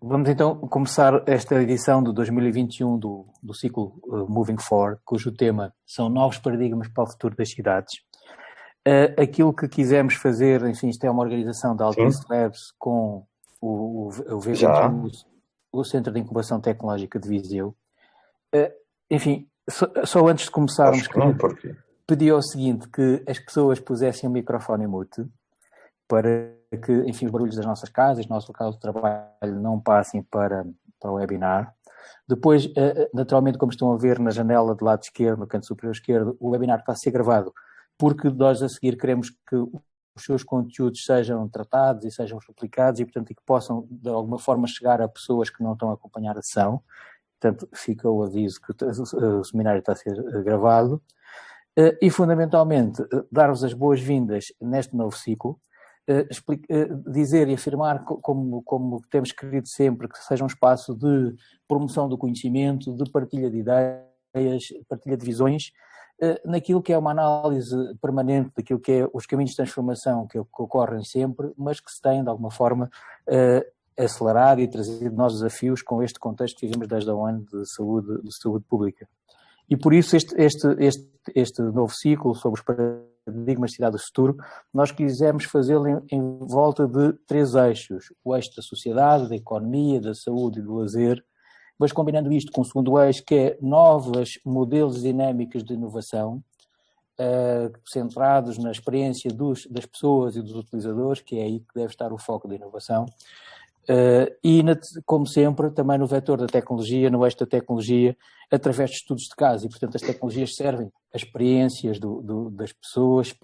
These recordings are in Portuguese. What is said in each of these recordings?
Vamos então começar esta edição de 2021 do ciclo Moving Forward, cujo tema são novos paradigmas para o futuro das cidades. Aquilo que quisemos fazer, enfim, isto é uma organização da Altice Labs com o V21, o Centro de Incubação Tecnológica de Viseu. Enfim, só antes de começarmos, pedi ao seguinte, que as pessoas pusessem o microfone em mute, para que, enfim, os barulhos das nossas casas, do nosso local de trabalho não passem para o webinar. Depois, naturalmente, como estão a ver na janela do lado esquerdo, no canto superior esquerdo, o webinar está a ser gravado, porque nós a seguir queremos que os seus conteúdos sejam tratados e sejam replicados e, portanto, que possam, de alguma forma, chegar a pessoas que não estão a acompanhar a sessão. Portanto, fica o aviso que o seminário está a ser gravado. E, fundamentalmente, dar-vos as boas-vindas neste novo ciclo. Dizer e afirmar, como temos querido sempre, que seja um espaço de promoção do conhecimento, de partilha de ideias, partilha de visões, naquilo que é uma análise permanente daquilo que é os caminhos de transformação que ocorrem sempre, mas que se têm, de alguma forma, acelerado e trazido novos desafios com este contexto que vivemos desde a ONU de saúde pública. E por isso este novo ciclo sobre os paradigmas de cidade do futuro, nós quisemos fazê-lo em volta de 3 eixos: o eixo da sociedade, da economia, da saúde e do lazer, mas combinando isto com o segundo eixo, que é novos modelos dinâmicos de inovação, centrados na experiência das pessoas e dos utilizadores, que é aí que deve estar o foco da inovação. E, como sempre, também no vetor da tecnologia, no eixo da tecnologia, através de estudos de caso. E, portanto, as tecnologias servem as experiências das pessoas,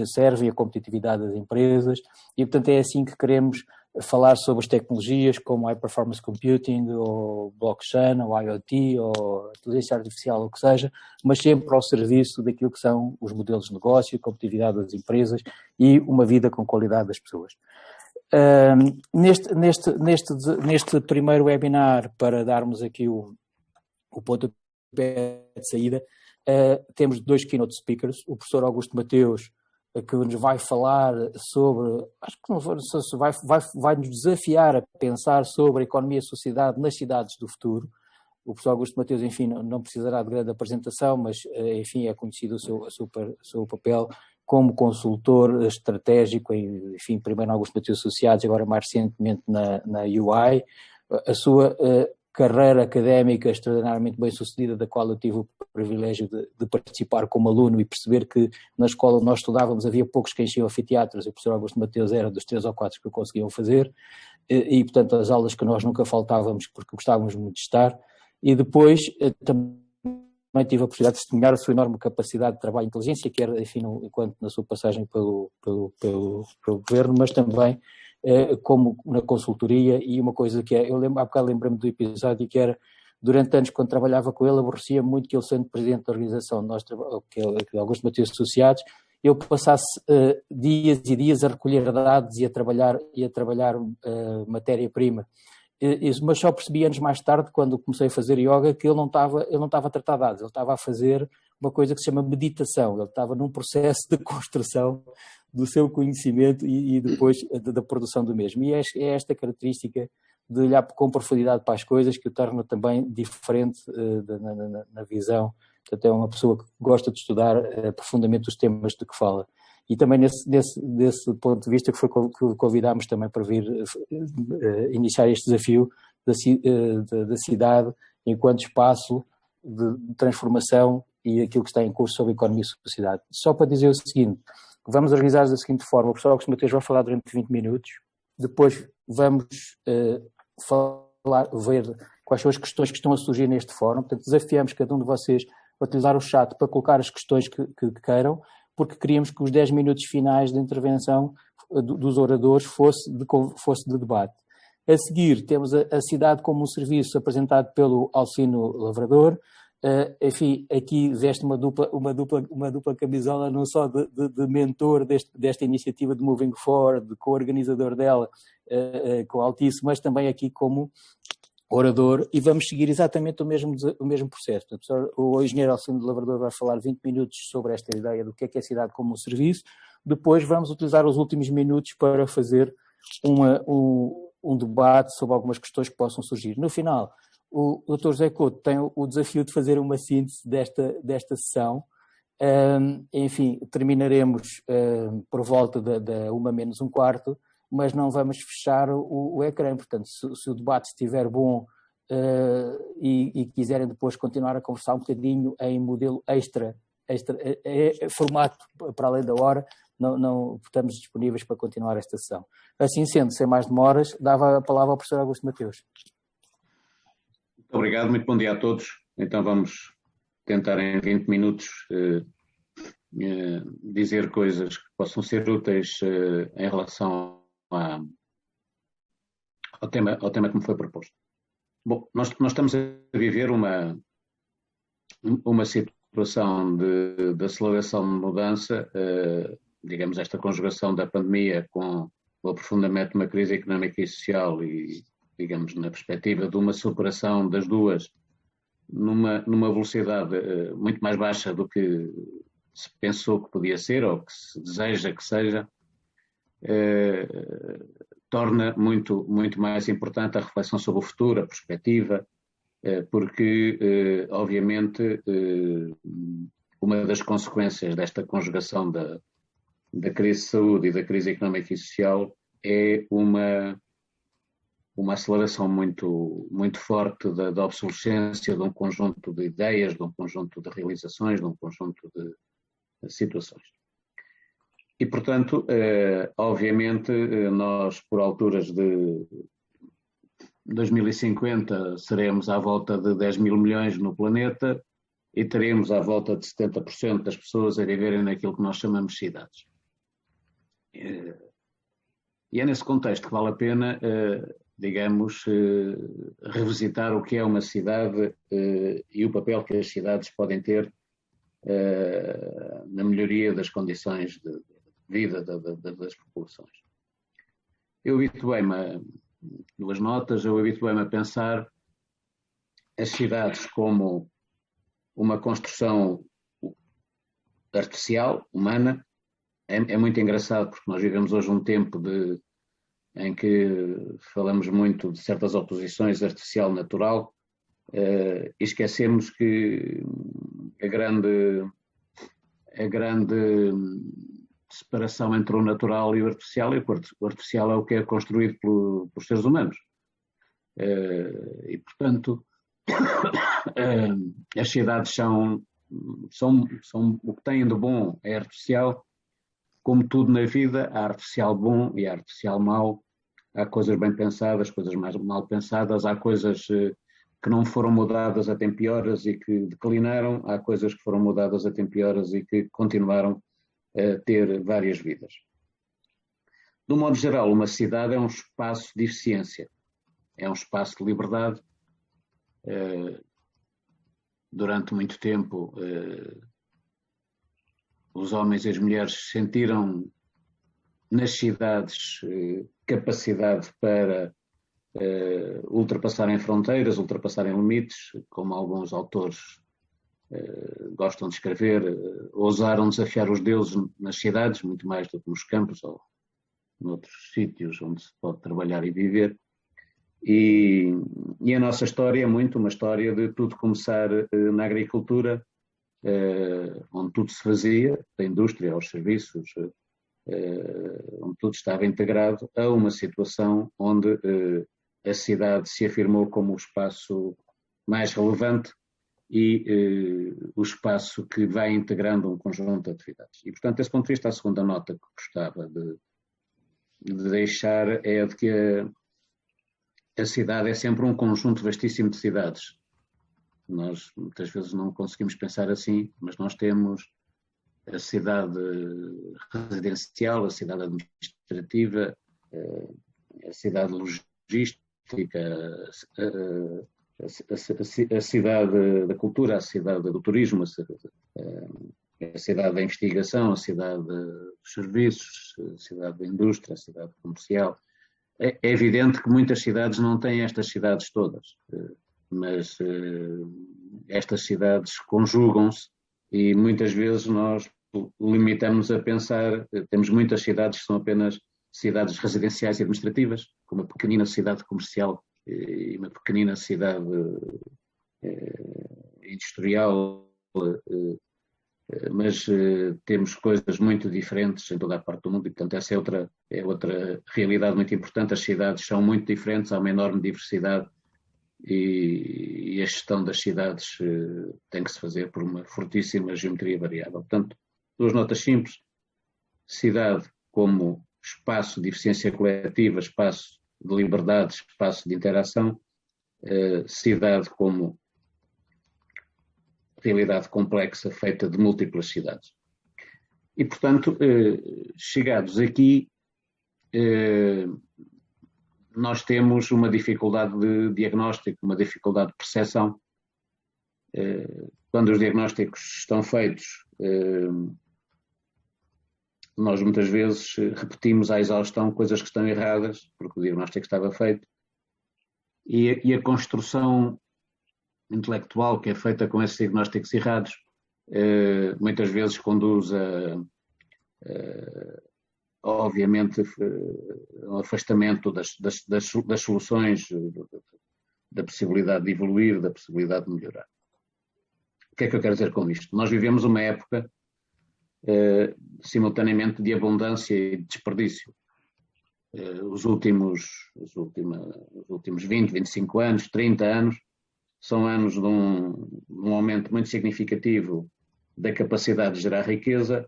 servem a competitividade das empresas e, portanto, é assim que queremos falar sobre as tecnologias como High Performance Computing, ou Blockchain, ou IoT, ou inteligência artificial, ou o que seja, mas sempre ao serviço daquilo que são os modelos de negócio, a competitividade das empresas e uma vida com qualidade das pessoas. Neste primeiro webinar, para darmos aqui o pontapé de saída, temos 2 keynote speakers, o professor Augusto Mateus, que nos vai falar sobre, acho que não vai nos desafiar a pensar sobre a economia e a sociedade nas cidades do futuro. O professor Augusto Mateus, enfim, não precisará de grande apresentação, mas, enfim, é conhecido o seu papel como consultor estratégico, enfim, primeiro na Augusto Mateus Associados, agora mais recentemente na UI, a sua carreira académica extraordinariamente bem sucedida, da qual eu tive o privilégio de participar como aluno e perceber que na escola onde nós estudávamos havia poucos que enchiam anfiteatros, e o professor Augusto Mateus era dos 3 ou 4 que o conseguiam fazer, e portanto as aulas que nós nunca faltávamos porque gostávamos muito de estar, e depois também tive a possibilidade de testemunhar a sua enorme capacidade de trabalho e inteligência, quer, enfim, enquanto na sua passagem pelo governo, mas também como na consultoria. E uma coisa que há bocado lembrei-me do episódio que era, durante anos, quando trabalhava com ele, aborrecia muito que ele, sendo presidente da organização, que é Augusto Mateus Associados, eu passasse dias e dias a recolher dados e a trabalhar matéria-prima. Mas só percebi anos mais tarde, quando comecei a fazer yoga, que ele não estava a tratar dados, ele estava a fazer uma coisa que se chama meditação, ele estava num processo de construção do seu conhecimento e depois da produção do mesmo. E é esta característica de olhar com profundidade para as coisas que o torna também diferente na visão. Portanto, é uma pessoa que gosta de estudar profundamente os temas de que fala. E também desse ponto de vista que o convidámos também para vir iniciar este desafio da cidade enquanto espaço de transformação e aquilo que está em curso sobre economia e sociedade. Só para dizer o seguinte, vamos organizar da seguinte forma: o professor Augusto Mateus vai falar durante 20 minutos, depois vamos ver quais são as questões que estão a surgir neste fórum. Portanto, desafiamos cada um de vocês a utilizar o chat para colocar as questões que queiram, porque queríamos que os 10 minutos finais de intervenção dos oradores fosse de debate. A seguir, temos a cidade como um serviço apresentado pelo Alcino Lavrador. Enfim, aqui veste uma dupla camisola, não só de mentor desta iniciativa de Moving Forward, de co-organizador dela com a Altice, mas também aqui como orador, e vamos seguir exatamente o mesmo processo. Portanto, o engenheiro Alcino Lavrador vai falar 20 minutos sobre esta ideia do que é a cidade como um serviço. Depois vamos utilizar os últimos minutos para fazer um debate sobre algumas questões que possam surgir. No final, o Dr. José Couto tem o desafio de fazer uma síntese desta sessão. Enfim, terminaremos por volta da 1 menos um quarto, mas não vamos fechar o ecrã. Portanto, se o debate estiver bom e quiserem depois continuar a conversar um bocadinho em modelo extra formato para além da hora, não estamos disponíveis para continuar esta sessão. Assim sendo, sem mais demoras, dava a palavra ao professor Augusto Mateus. Muito obrigado, muito bom dia a todos. Então vamos tentar em 20 minutos dizer coisas que possam ser úteis em relação ao tema que me foi proposto. Bom, nós estamos a viver uma situação de aceleração de mudança, digamos, esta conjugação da pandemia com o aprofundamento de uma crise económica e social e, digamos, na perspectiva de uma superação das duas numa velocidade muito mais baixa do que se pensou que podia ser ou que se deseja que seja, torna muito mais importante a reflexão sobre o futuro, a perspectiva, porque, obviamente, uma das consequências desta conjugação da crise de saúde e da crise económica e social é uma aceleração muito forte da obsolescência de um conjunto de ideias, de um conjunto de realizações, de um conjunto de situações. E, portanto, obviamente, nós, por alturas de 2050, seremos à volta de 10 mil milhões no planeta e teremos à volta de 70% das pessoas a viverem naquilo que nós chamamos de cidades. E é nesse contexto que vale a pena, digamos, revisitar o que é uma cidade e o papel que as cidades podem ter na melhoria das condições de vida das populações. Eu habituei-me duas notas, eu habituei-me a pensar as cidades como uma construção artificial, humana. É muito engraçado porque nós vivemos hoje um tempo em que falamos muito de certas oposições artificial-natural e esquecemos que a grande separação entre o natural e o artificial, e o artificial é o que é construído pelos seres humanos. E, portanto, as cidades são o que têm de bom é artificial. Como tudo na vida, há artificial bom e há artificial mau. Há coisas bem pensadas, coisas mais mal pensadas, há coisas que não foram mudadas a tempo e horas e que declinaram, há coisas que foram mudadas a tempo e horas e que continuaram a ter várias vidas. De um modo geral, uma cidade é um espaço de eficiência, é um espaço de liberdade. Durante muito tempo, os homens e as mulheres sentiram nas cidades capacidade para ultrapassarem fronteiras, ultrapassarem limites, como alguns autores gostam de escrever, ousaram desafiar os deuses nas cidades, muito mais do que nos campos ou noutros sítios onde se pode trabalhar e viver. E a nossa história é muito uma história de tudo começar na agricultura, onde tudo se fazia, da indústria aos serviços, onde tudo estava integrado, a uma situação onde a cidade se afirmou como o espaço mais relevante e o espaço que vai integrando um conjunto de atividades. E, portanto, desse ponto de vista, a segunda nota que gostava de deixar é de que a cidade é sempre um conjunto vastíssimo de cidades. Nós muitas vezes não conseguimos pensar assim, mas nós temos a cidade residencial, a cidade administrativa, a cidade logística, a cidade da cultura, a cidade do turismo, a cidade da investigação, a cidade dos serviços, a cidade da indústria, a cidade comercial. É evidente que muitas cidades não têm estas cidades todas, mas estas cidades conjugam-se e muitas vezes nós limitamos a pensar, temos muitas cidades que são apenas cidades residenciais e administrativas, com uma pequenina cidade comercial e uma pequenina cidade industrial, mas temos coisas muito diferentes em toda a parte do mundo e, portanto, essa é outra realidade muito importante. As cidades são muito diferentes, há uma enorme diversidade e a gestão das cidades tem que se fazer por uma fortíssima geometria variável. Portanto, duas notas simples: cidade como espaço de eficiência coletiva, espaço de liberdade, espaço de interação, cidade como realidade complexa feita de múltiplas cidades. E, portanto, chegados aqui, nós temos uma dificuldade de diagnóstico, uma dificuldade de percepção. Quando os diagnósticos estão feitos, nós muitas vezes repetimos à exaustão coisas que estão erradas, porque o diagnóstico estava feito, e a construção intelectual que é feita com esses diagnósticos errados muitas vezes conduz obviamente um afastamento das soluções, da possibilidade de evoluir, da possibilidade de melhorar. O que é que eu quero dizer com isto? Nós vivemos uma época simultaneamente de abundância e de desperdício. Os últimos 20, 25 anos, 30 anos, são anos de um aumento muito significativo da capacidade de gerar riqueza,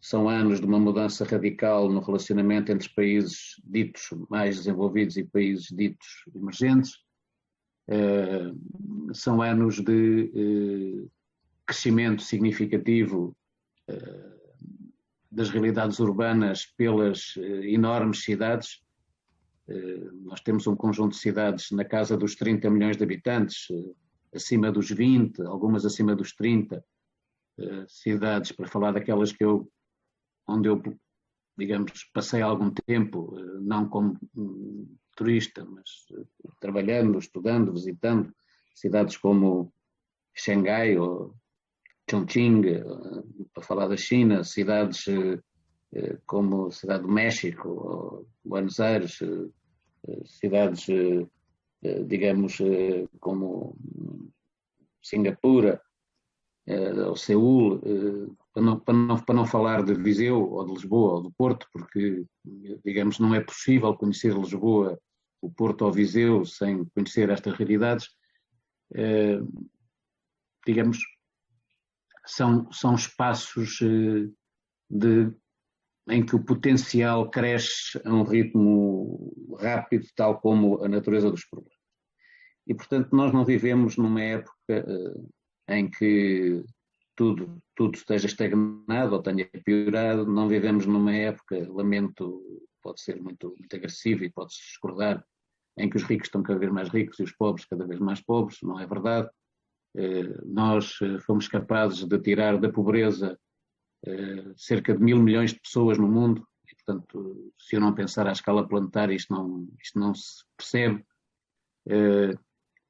são anos de uma mudança radical no relacionamento entre países ditos mais desenvolvidos e países ditos emergentes, são anos de crescimento significativo das realidades urbanas pelas enormes cidades. Nós temos um conjunto de cidades na casa dos 30 milhões de habitantes, acima dos 20, algumas acima dos 30, cidades, para falar daquelas onde eu, digamos, passei algum tempo, não como turista, mas trabalhando, estudando, visitando, cidades como Xangai ou Chongqing, para falar da China, cidades como a Cidade do México, ou Buenos Aires, cidades, digamos, como Singapura, ou Seul, para não falar de Viseu, ou de Lisboa, ou do Porto, porque, digamos, não é possível conhecer Lisboa, o Porto ou Viseu sem conhecer estas realidades. Digamos, são espaços em que o potencial cresce a um ritmo rápido, tal como a natureza dos problemas. E, portanto, nós não vivemos numa época em que tudo esteja estagnado ou tenha piorado, não vivemos numa época, lamento, pode ser muito, muito agressivo e pode-se discordar, em que os ricos estão cada vez mais ricos e os pobres cada vez mais pobres, não é verdade. Nós fomos capazes de tirar da pobreza cerca de 1.000 milhões de pessoas no mundo, e, portanto, se eu não pensar à escala planetária, isto não se percebe.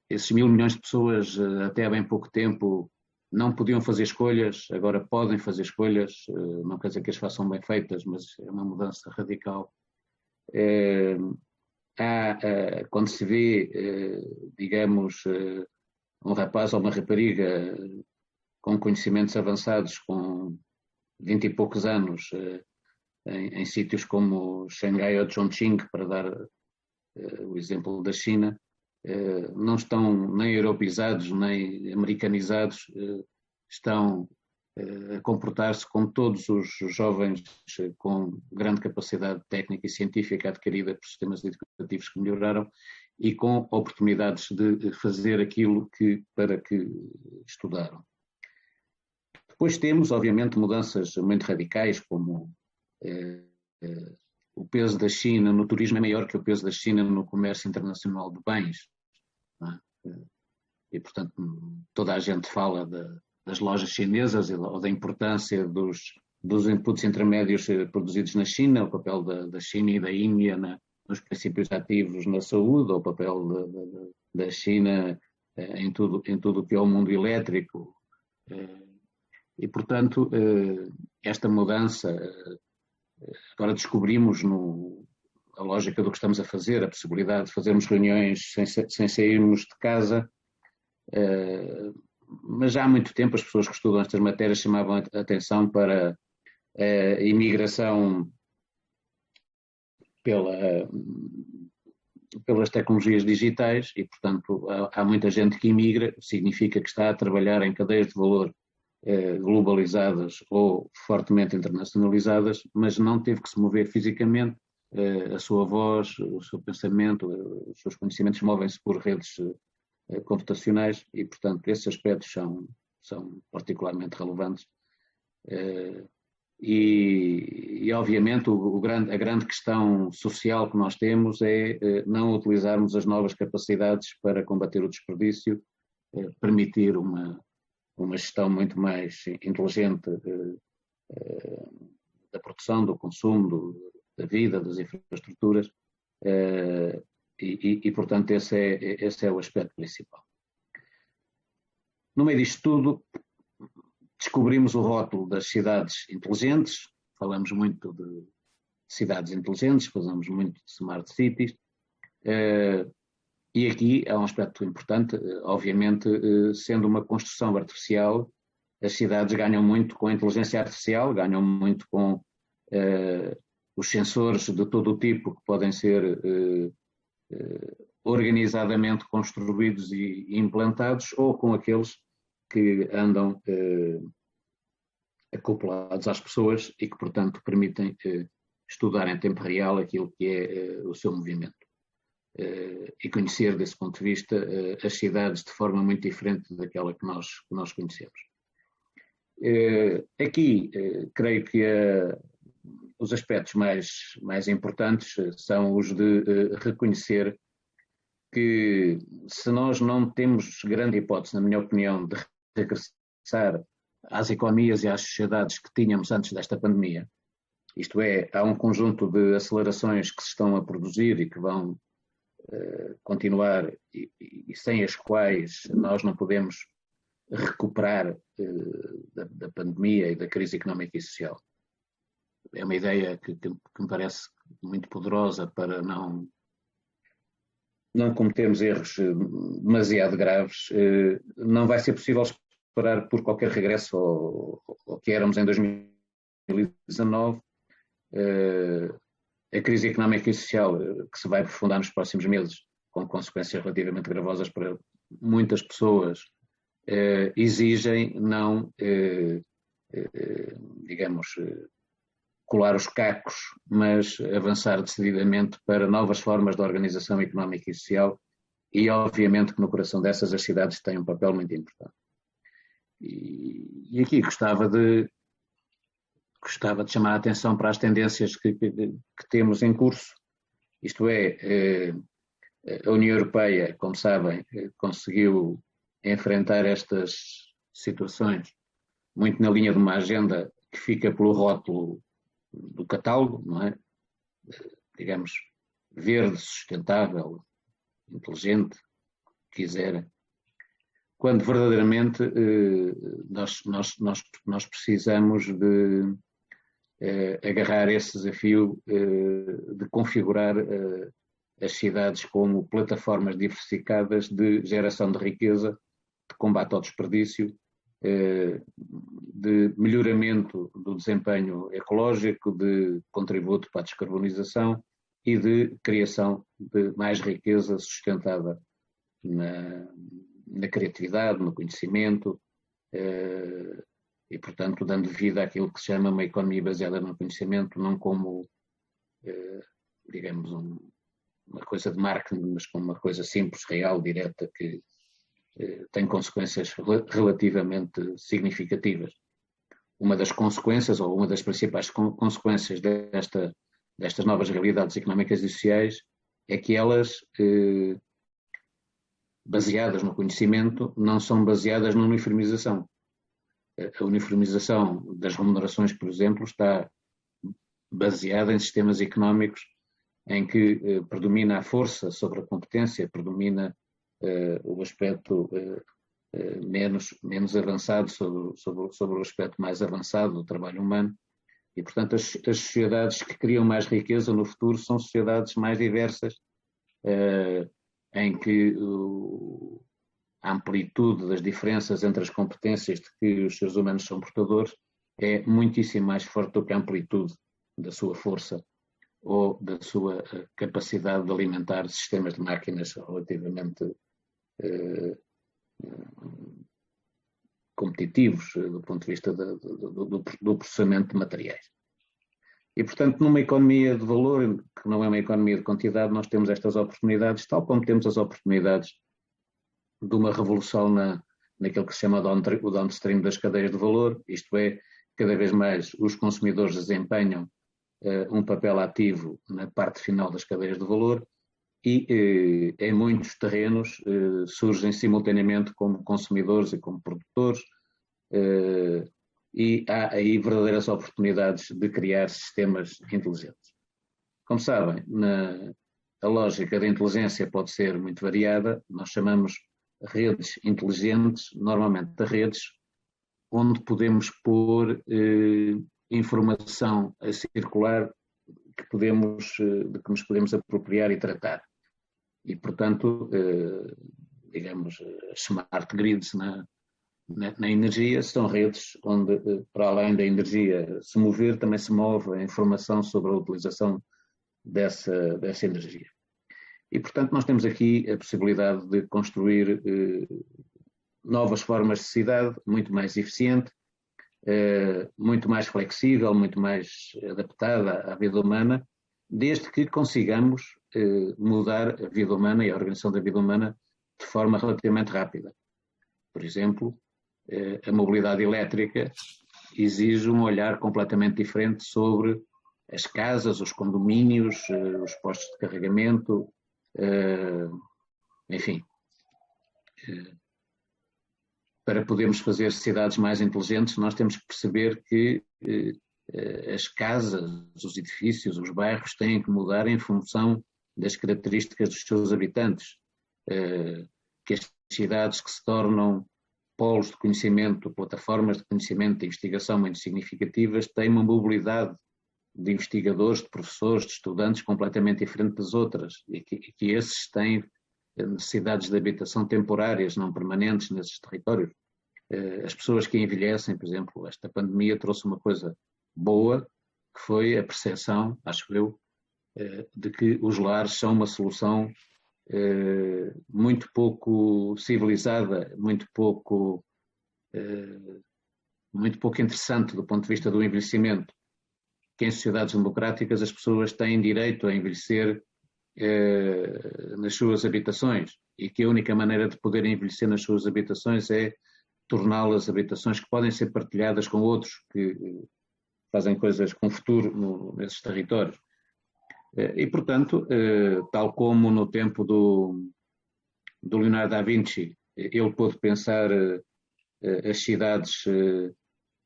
Esses 1.000 milhões de pessoas, até há bem pouco tempo, não podiam fazer escolhas, agora podem fazer escolhas, não quer dizer que as façam bem feitas, mas é uma mudança radical. Quando se vê, digamos, um rapaz ou uma rapariga com conhecimentos avançados, com 20 e poucos anos, em sítios como Xangai ou Chongqing, para dar o exemplo da China, não estão nem europeizados nem americanizados, estão a comportar-se como todos os jovens com grande capacidade técnica e científica adquirida por sistemas educativos que melhoraram e com oportunidades de fazer aquilo para que estudaram. Depois temos, obviamente, mudanças muito radicais, como o peso da China no turismo é maior que o peso da China no comércio internacional de bens. Não é? E, portanto, toda a gente fala das lojas chinesas ou da importância dos inputs intermédios produzidos na China, o papel da China e da Índia nos princípios ativos na saúde, ou o papel da China em tudo o que é o mundo elétrico. E, portanto, esta mudança Agora descobrimos a lógica do que estamos a fazer, a possibilidade de fazermos reuniões sem sairmos de casa, mas já há muito tempo as pessoas que estudam estas matérias chamavam a atenção para a imigração pelas tecnologias digitais e, portanto, há muita gente que imigra, significa que está a trabalhar em cadeias de valor globalizadas ou fortemente internacionalizadas, mas não teve que se mover fisicamente. A sua voz, o seu pensamento, os seus conhecimentos movem-se por redes computacionais e, portanto, esses aspectos são particularmente relevantes. E obviamente, a grande questão social que nós temos é não utilizarmos as novas capacidades para combater o desperdício, permitir uma gestão muito mais inteligente da produção, do consumo, da vida, das infraestruturas, e portanto, esse é o aspecto principal. No meio disto tudo, descobrimos o rótulo das cidades inteligentes, falamos muito de cidades inteligentes, falamos muito de smart cities, e aqui há um aspecto importante, obviamente, sendo uma construção artificial, as cidades ganham muito com a inteligência artificial, ganham muito com os sensores de todo o tipo que podem ser organizadamente construídos e implantados, ou com aqueles que andam acoplados às pessoas e que, portanto, permitem estudar em tempo real aquilo que é o seu movimento. E conhecer, desse ponto de vista, as cidades de forma muito diferente daquela que nós conhecemos. Aqui, creio que os aspectos mais importantes são os de reconhecer que, se nós não temos grande hipótese, na minha opinião, de regressar às economias e às sociedades que tínhamos antes desta pandemia, isto é, há um conjunto de acelerações que se estão a produzir e que vão continuar e sem as quais nós não podemos recuperar da pandemia e da crise económica e social. É uma ideia que me parece muito poderosa para não cometermos erros demasiado graves. Não vai ser possível esperar por qualquer regresso ao que éramos em 2019. A crise económica e social que se vai aprofundar nos próximos meses, com consequências relativamente gravosas para muitas pessoas, exigem não, digamos, colar os cacos, mas avançar decididamente para novas formas de organização económica e social, e obviamente que no coração dessas as cidades têm um papel muito importante. E aqui gostava de chamar a atenção para as tendências que temos em curso, isto é, a União Europeia, como sabem, conseguiu enfrentar estas situações muito na linha de uma agenda que fica pelo rótulo do catálogo, não é? Digamos, verde, sustentável, inteligente, quiser, quando verdadeiramente nós precisamos de agarrar esse desafio de configurar as cidades como plataformas diversificadas de geração de riqueza, de combate ao desperdício, de melhoramento do desempenho ecológico, de contributo para a descarbonização e de criação de mais riqueza sustentada na criatividade, no conhecimento, e, portanto, dando vida àquilo que se chama uma economia baseada no conhecimento, não como, digamos, uma coisa de marketing, mas como uma coisa simples, real, direta, que tem consequências relativamente significativas. Uma das consequências, ou uma das principais consequências destas novas realidades económicas e sociais, é que elas, baseadas no conhecimento, não são baseadas na uniformização. A uniformização das remunerações, por exemplo, está baseada em sistemas económicos em que predomina a força sobre a competência, predomina o aspecto menos avançado sobre o aspecto mais avançado do trabalho humano, E, portanto, as sociedades que criam mais riqueza no futuro são sociedades mais diversas, em que a amplitude das diferenças entre as competências de que os seres humanos são portadores é muitíssimo mais forte do que a amplitude da sua força ou da sua capacidade de alimentar sistemas de máquinas relativamente competitivos do ponto de vista do processamento de materiais. E, portanto, numa economia de valor, que não é uma economia de quantidade, nós temos estas oportunidades, tal como temos as oportunidades de uma revolução naquilo que se chama o downstream das cadeias de valor, isto é, cada vez mais os consumidores desempenham um papel ativo na parte final das cadeias de valor e em muitos terrenos surgem simultaneamente como consumidores e como produtores e há aí verdadeiras oportunidades de criar sistemas inteligentes. Como sabem, a lógica da inteligência pode ser muito variada, nós chamamos redes inteligentes, normalmente de redes onde podemos pôr informação a circular de que nos podemos apropriar e tratar. E, portanto, digamos, smart grids na energia são redes onde, para além da energia se mover, também se move a informação sobre a utilização dessa energia. E, portanto, nós temos aqui a possibilidade de construir novas formas de cidade, muito mais eficiente, muito mais flexível, muito mais adaptada à vida humana, desde que consigamos mudar a vida humana e a organização da vida humana de forma relativamente rápida. Por exemplo, a mobilidade elétrica exige um olhar completamente diferente sobre as casas, os condomínios, os postos de carregamento, enfim. Para podermos fazer cidades mais inteligentes, nós temos que perceber que as casas, os edifícios, os bairros têm que mudar em função das características dos seus habitantes. Que as cidades que se tornam polos de conhecimento, plataformas de conhecimento, de investigação muito significativas, têm uma mobilidade de investigadores, de professores, de estudantes completamente diferente das outras e que esses têm necessidades de habitação temporárias, não permanentes nesses territórios. As pessoas que envelhecem, por exemplo, esta pandemia trouxe uma coisa boa, que foi a percepção, acho eu, de que os lares são uma solução muito pouco civilizada, muito pouco interessante do ponto de vista do envelhecimento, que em sociedades democráticas as pessoas têm direito a envelhecer nas suas habitações e que a única maneira de poder envelhecer nas suas habitações é torná-las habitações que podem ser partilhadas com outros que fazem coisas com futuro nesses territórios. E, portanto, tal como no tempo do Leonardo da Vinci, ele pôde pensar as cidades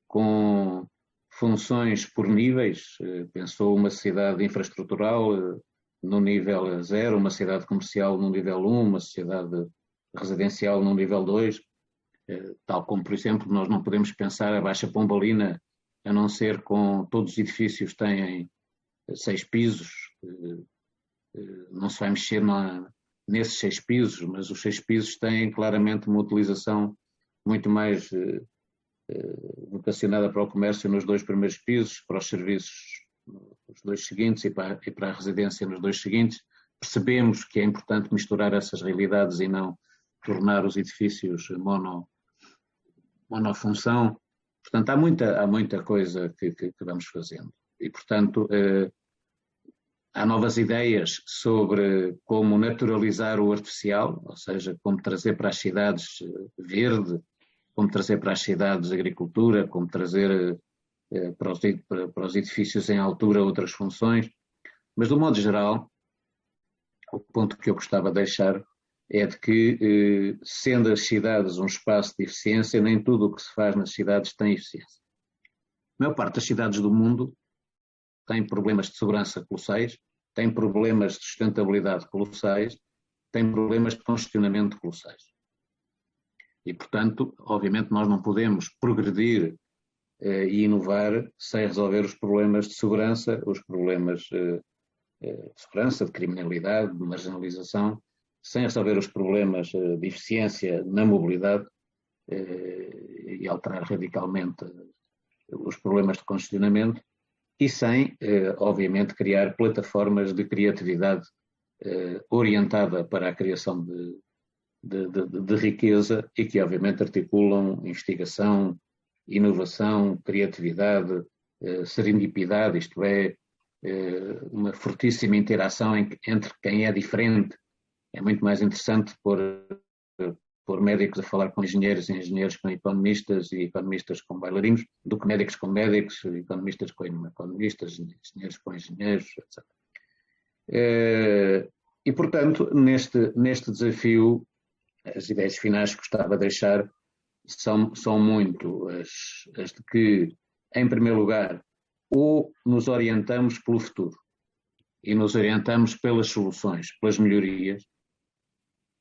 com funções por níveis, pensou uma cidade infraestrutural no nível 0, uma cidade comercial no nível 1, uma cidade residencial no nível 2, tal como, por exemplo, nós não podemos pensar a Baixa Pombalina a não ser com todos os edifícios têm 6 pisos, não se vai mexer nesses 6 pisos, mas os 6 pisos têm claramente uma utilização muito mais vocacionada para o comércio nos 2 primeiros pisos, para os serviços nos 2 seguintes e para a residência nos 2 seguintes. Percebemos que é importante misturar essas realidades e não tornar os edifícios monofunção. Portanto, há muita coisa que vamos fazendo. E, portanto, há novas ideias sobre como naturalizar o artificial, ou seja, como trazer para as cidades verde, como trazer para as cidades agricultura, como trazer para os edifícios em altura outras funções. Mas, do modo geral, o ponto que eu gostava de deixar é de que, sendo as cidades um espaço de eficiência, nem tudo o que se faz nas cidades tem eficiência. A maior parte das cidades do mundo tem problemas de segurança colossais, tem problemas de sustentabilidade colossais, tem problemas de congestionamento colossais. E, portanto, obviamente nós não podemos progredir e inovar sem resolver os problemas de segurança, os problemas de segurança, de criminalidade, de marginalização, sem resolver os problemas de eficiência na mobilidade e alterar radicalmente os problemas de congestionamento e sem, obviamente, criar plataformas de criatividade orientada para a criação de riqueza e que, obviamente, articulam investigação, inovação, criatividade, serendipidade, isto é, uma fortíssima interação entre quem é diferente. É muito mais interessante pôr médicos a falar com engenheiros e engenheiros com economistas e economistas com bailarinos do que médicos com médicos, economistas com economistas, engenheiros com engenheiros, etc. E, portanto, neste desafio, as ideias finais que gostava de deixar são muito as de que, em primeiro lugar, ou nos orientamos pelo futuro e nos orientamos pelas soluções, pelas melhorias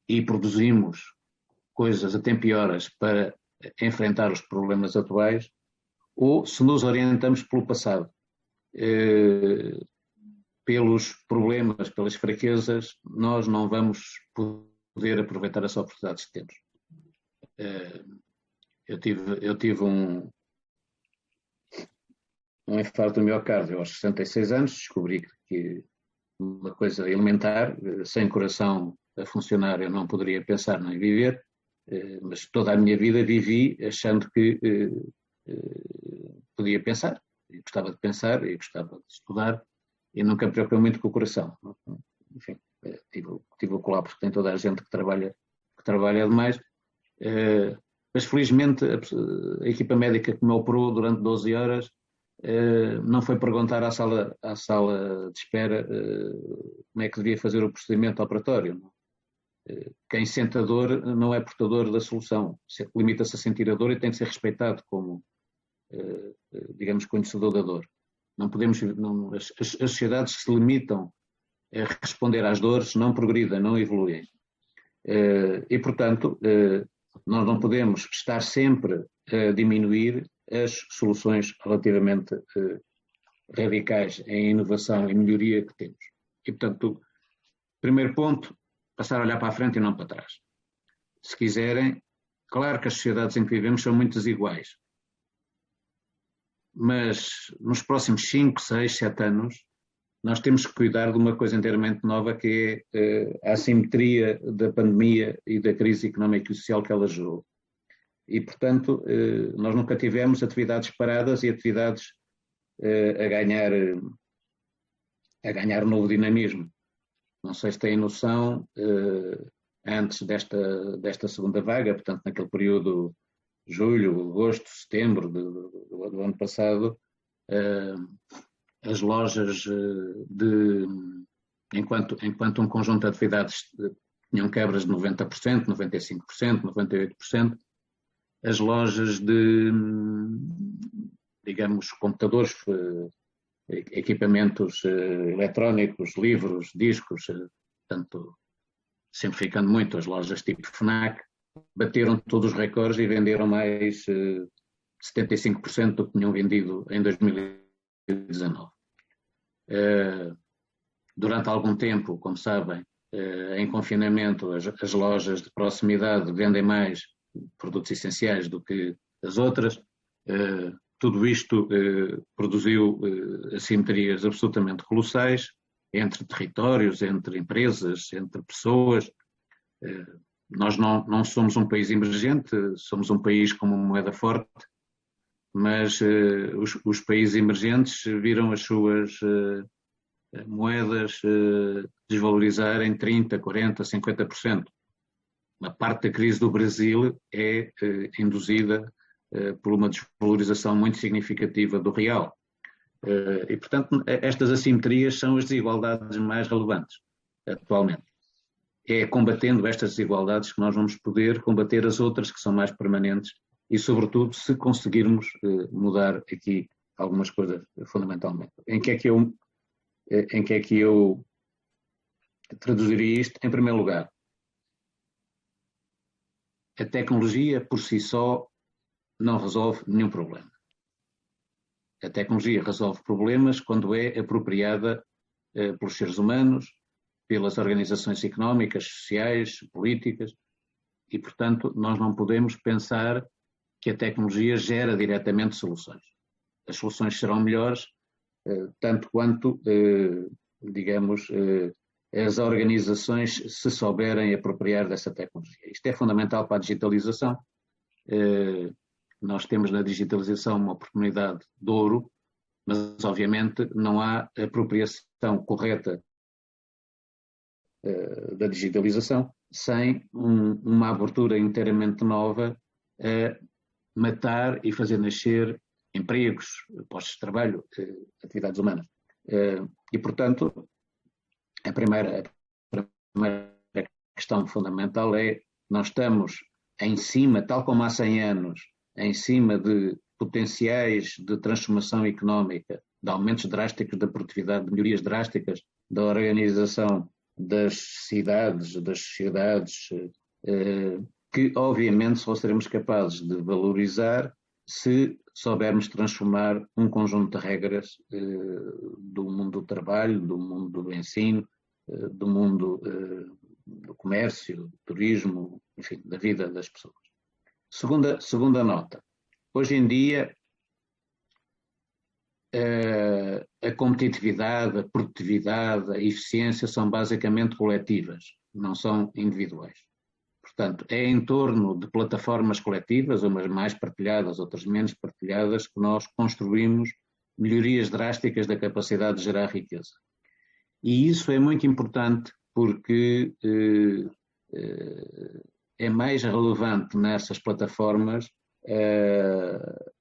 e produzimos coisas até piores para enfrentar os problemas atuais, ou se nos orientamos pelo passado, pelos problemas, pelas fraquezas, nós não vamos poder aproveitar as oportunidades que temos. Eu tive um infarto do miocárdio aos 66 anos, descobri que uma coisa elementar, sem coração a funcionar eu não poderia pensar nem viver, mas toda a minha vida vivi achando que podia pensar, e gostava de pensar, e gostava de estudar, e nunca me preocupei muito com o coração. Enfim, tive o colapso que tem toda a gente que trabalha demais, mas felizmente a equipa médica que me operou durante 12 horas não foi perguntar à sala de espera como é que devia fazer o procedimento operatório. Quem sente a dor não é portador da solução, limita-se a sentir a dor e tem que ser respeitado como, digamos, conhecedor da dor. Não podemos, as sociedades que se limitam a responder às dores não progridem, não evoluem. E, portanto, nós não podemos estar sempre a diminuir as soluções relativamente radicais em inovação e melhoria que temos. E, portanto, primeiro ponto, passar a olhar para a frente e não para trás. Se quiserem, claro que as sociedades em que vivemos são muito desiguais, mas nos próximos 5, 6, 7 anos nós temos que cuidar de uma coisa inteiramente nova que é a assimetria da pandemia e da crise económica e social que ela gerou. E, portanto, nós nunca tivemos atividades paradas e atividades a ganhar novo dinamismo. Não sei se têm noção, antes desta segunda vaga, portanto, naquele período julho, agosto, setembro do ano passado, as lojas enquanto um conjunto de atividades tinham quebras de 90%, 95%, 98%, as lojas de, digamos, computadores, equipamentos eletrónicos, livros, discos, portanto, simplificando muito, as lojas tipo FNAC, bateram todos os recordes e venderam mais 75% do que tinham vendido em 2019. Durante algum tempo, como sabem, em confinamento, as lojas de proximidade vendem mais produtos essenciais do que as outras. Tudo isto produziu assimetrias absolutamente colossais entre territórios, entre empresas, entre pessoas. Nós não somos um país emergente, somos um país com uma moeda forte, mas os países emergentes viram as suas moedas desvalorizarem 30%, 40%, 50%. Uma parte da crise do Brasil é induzida por uma desvalorização muito significativa do real. E, portanto, estas assimetrias são as desigualdades mais relevantes atualmente. É combatendo estas desigualdades que nós vamos poder combater as outras que são mais permanentes e, sobretudo, se conseguirmos mudar aqui algumas coisas fundamentalmente. Em que é que eu traduziria isto? Em primeiro lugar, a tecnologia por si só não resolve nenhum problema. A tecnologia resolve problemas quando é apropriada pelos seres humanos, pelas organizações económicas, sociais, políticas, e, portanto, nós não podemos pensar que a tecnologia gera diretamente soluções. As soluções serão melhores tanto quanto, digamos, as organizações se souberem apropriar dessa tecnologia. Isto é fundamental para a digitalização. Nós temos na digitalização uma oportunidade de ouro, mas obviamente não há apropriação correta da digitalização sem uma abertura inteiramente nova a matar e fazer nascer empregos, postos de trabalho, atividades humanas. E, portanto, a primeira questão fundamental é nós estamos em cima, tal como há 100 anos, em cima de potenciais de transformação económica, de aumentos drásticos da produtividade, de melhorias drásticas da organização das cidades, das sociedades, que obviamente só seremos capazes de valorizar se soubermos transformar um conjunto de regras do mundo do trabalho, do mundo do ensino, do mundo do comércio, do turismo, enfim, da vida das pessoas. Segunda nota. Hoje em dia, a competitividade, a produtividade, a eficiência são basicamente coletivas, não são individuais. Portanto, é em torno de plataformas coletivas, umas mais partilhadas, outras menos partilhadas, que nós construímos melhorias drásticas da capacidade de gerar riqueza. E isso é muito importante porque é mais relevante nessas plataformas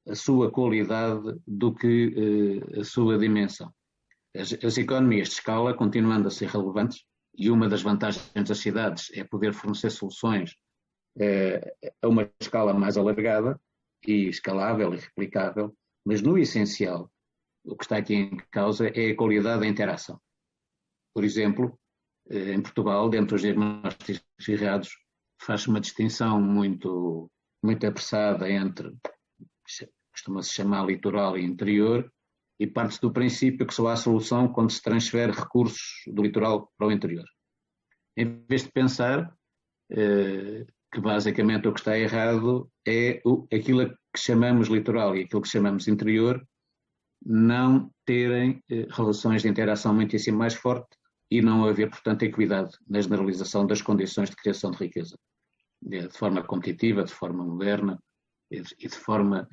a sua qualidade do que a sua dimensão. As economias de escala continuando a ser relevantes, e uma das vantagens das cidades é poder fornecer soluções a uma escala mais alargada e escalável e replicável, mas no essencial, o que está aqui em causa é a qualidade da interação. Por exemplo, em Portugal, dentro dos diagnósticos errados, faz-se uma distinção muito apressada entre, costuma-se chamar litoral e interior, e parte-se do princípio que só há solução quando se transfere recursos do litoral para o interior. Em vez de pensar que basicamente o que está errado é aquilo que chamamos litoral e aquilo que chamamos interior não terem relações de interação muitíssimo mais fortes e não haver, portanto, equidade na generalização das condições de criação de riqueza, de forma competitiva, de forma moderna e de forma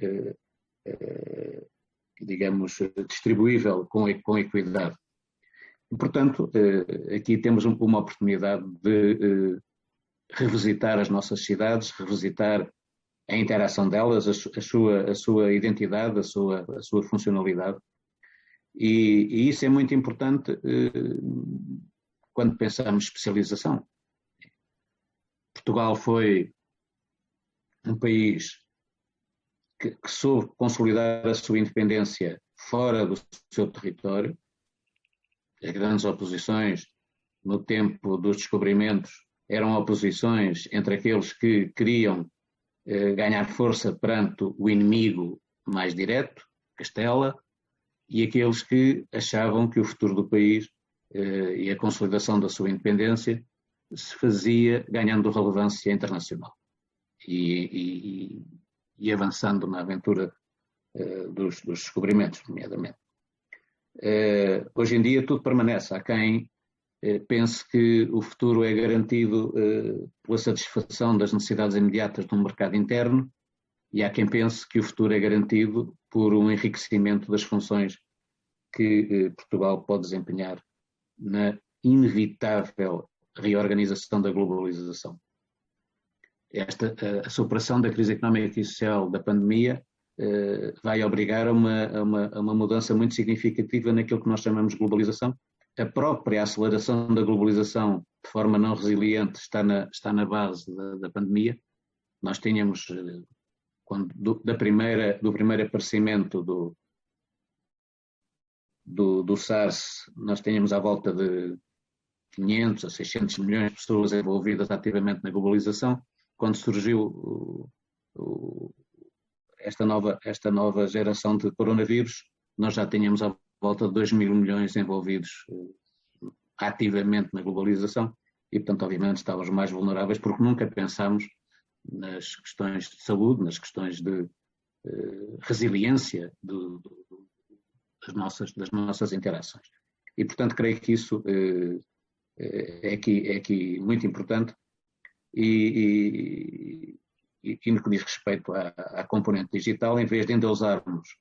digamos, distribuível com equidade. E, portanto, aqui temos uma oportunidade de revisitar as nossas cidades, revisitar a interação delas, a sua identidade, a sua funcionalidade. E isso é muito importante quando pensamos especialização. Portugal foi um país que soube consolidar a sua independência fora do seu território. As grandes oposições no tempo dos descobrimentos eram oposições entre aqueles que queriam ganhar força perante o inimigo mais direto, Castela, e aqueles que achavam que o futuro do país e a consolidação da sua independência se fazia ganhando relevância internacional e avançando na aventura dos descobrimentos, nomeadamente. Hoje em dia tudo permanece. Há quem pense que o futuro é garantido pela satisfação das necessidades imediatas de um mercado interno e há quem pense que o futuro é garantido por um enriquecimento das funções que Portugal pode desempenhar na inevitável reorganização da globalização. A superação da crise económica e social da pandemia vai obrigar a uma mudança muito significativa naquilo que nós chamamos de globalização. A própria aceleração da globalização de forma não resiliente está na base da pandemia. Nós tínhamos, do primeiro aparecimento do SARS, nós tínhamos à volta de 500 a 600 milhões de pessoas envolvidas ativamente na globalização. Quando surgiu esta nova geração de coronavírus, nós já tínhamos à volta de 2 mil milhões envolvidos ativamente na globalização e, portanto, obviamente estávamos mais vulneráveis porque nunca pensámos nas questões de saúde, nas questões de resiliência das nossas interações. E, portanto, creio que isso é aqui muito importante e no que diz respeito à componente digital, em vez de endeusarmos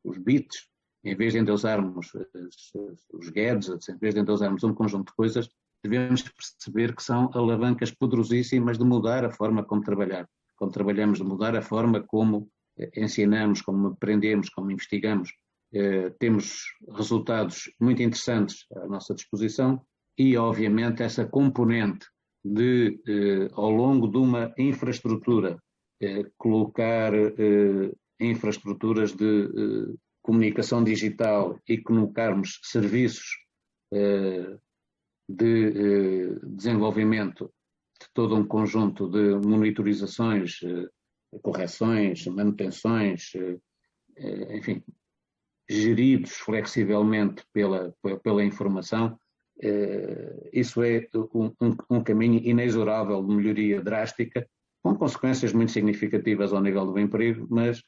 os bits, em vez de endeusarmos os gadgets, em vez de endeusarmos um conjunto de coisas, devemos perceber que são alavancas poderosíssimas de mudar a forma como trabalhamos, de mudar a forma como ensinamos, como aprendemos, como investigamos. Temos resultados muito interessantes à nossa disposição e, obviamente, essa componente de, ao longo de uma infraestrutura, colocar infraestruturas de comunicação digital e colocarmos serviços de desenvolvimento de todo um conjunto de monitorizações, correções, manutenções, enfim, geridos flexivelmente pela informação, isso é um caminho inexorável de melhoria drástica, com consequências muito significativas ao nível do emprego, mas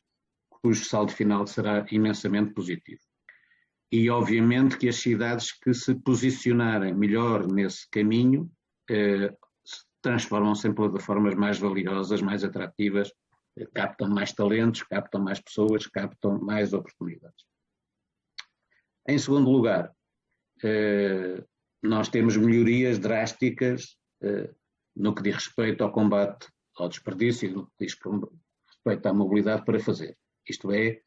cujo saldo final será imensamente positivo. E, obviamente, que as cidades que se posicionarem melhor nesse caminho transformam-se em plataformas mais valiosas, mais atrativas, captam mais talentos, captam mais pessoas, captam mais oportunidades. Em segundo lugar, nós temos melhorias drásticas no que diz respeito ao combate ao desperdício e no que diz respeito à mobilidade para fazer. Isto é,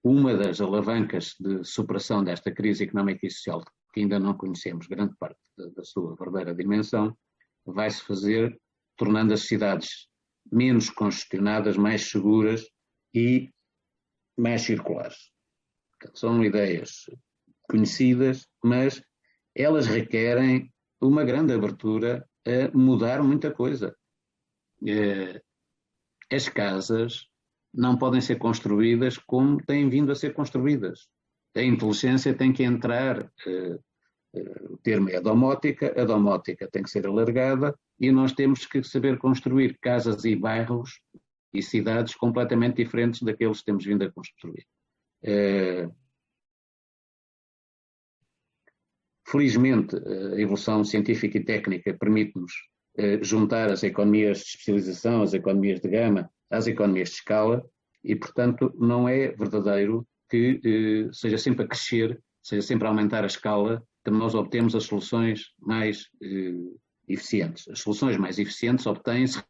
uma das alavancas de superação desta crise económica e social, que ainda não conhecemos grande parte da sua verdadeira dimensão, vai-se fazer tornando as cidades menos congestionadas, mais seguras e mais circulares. São ideias conhecidas, mas elas requerem uma grande abertura a mudar muita coisa. As casas não podem ser construídas como têm vindo a ser construídas. A inteligência tem que entrar, o termo é a domótica tem que ser alargada e nós temos que saber construir casas e bairros e cidades completamente diferentes daqueles que temos vindo a construir. Felizmente, a evolução científica e técnica permite-nos juntar as economias de especialização, as economias de gama, às economias de escala e, portanto, não é verdadeiro que seja sempre a crescer, seja sempre a aumentar a escala que nós obtemos as soluções mais eficientes. As soluções mais eficientes obtêm-se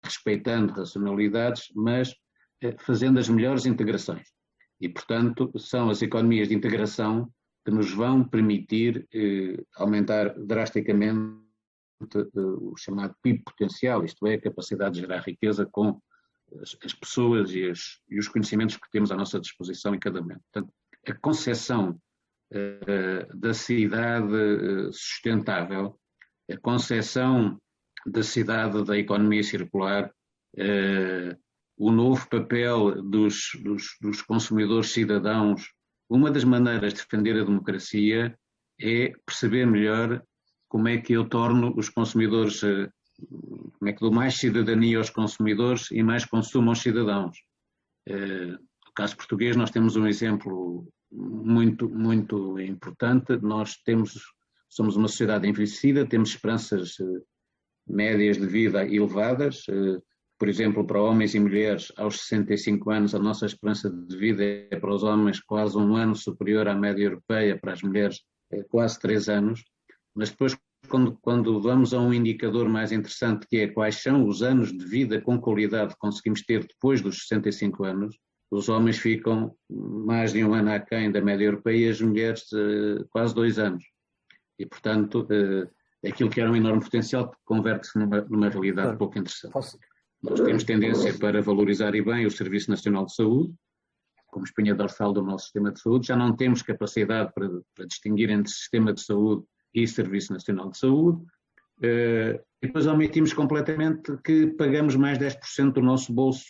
respeitando racionalidades, mas fazendo as melhores integrações. E, portanto, são as economias de integração que nos vão permitir aumentar drasticamente o chamado PIB potencial, isto é, a capacidade de gerar riqueza com as pessoas e os conhecimentos que temos à nossa disposição em cada momento. Portanto, a concepção da cidade sustentável, a concepção da cidade da economia circular, o novo papel dos consumidores cidadãos. Uma das maneiras de defender a democracia é perceber melhor como é que eu torno os consumidores, como é que dou mais cidadania aos consumidores e mais consumo aos cidadãos. No caso português nós temos um exemplo muito, muito importante. Nós somos uma sociedade envelhecida, temos esperanças médias de vida elevadas. Por exemplo, para homens e mulheres aos 65 anos, a nossa esperança de vida é para os homens quase 1 ano superior à média europeia, para as mulheres quase 3 anos. Mas depois, quando vamos a um indicador mais interessante, que é quais são os anos de vida com qualidade que conseguimos ter depois dos 65 anos, os homens ficam mais de 1 ano aquém da média europeia e as mulheres quase 2 anos. E, portanto, aquilo que era um enorme potencial converte-se numa realidade pouco interessante. Nós temos tendência para valorizar e bem o Serviço Nacional de Saúde, como espinha dorsal do nosso sistema de saúde. Já não temos capacidade para distinguir entre Sistema de Saúde e Serviço Nacional de Saúde. E depois omitimos completamente que pagamos mais 10% do nosso bolso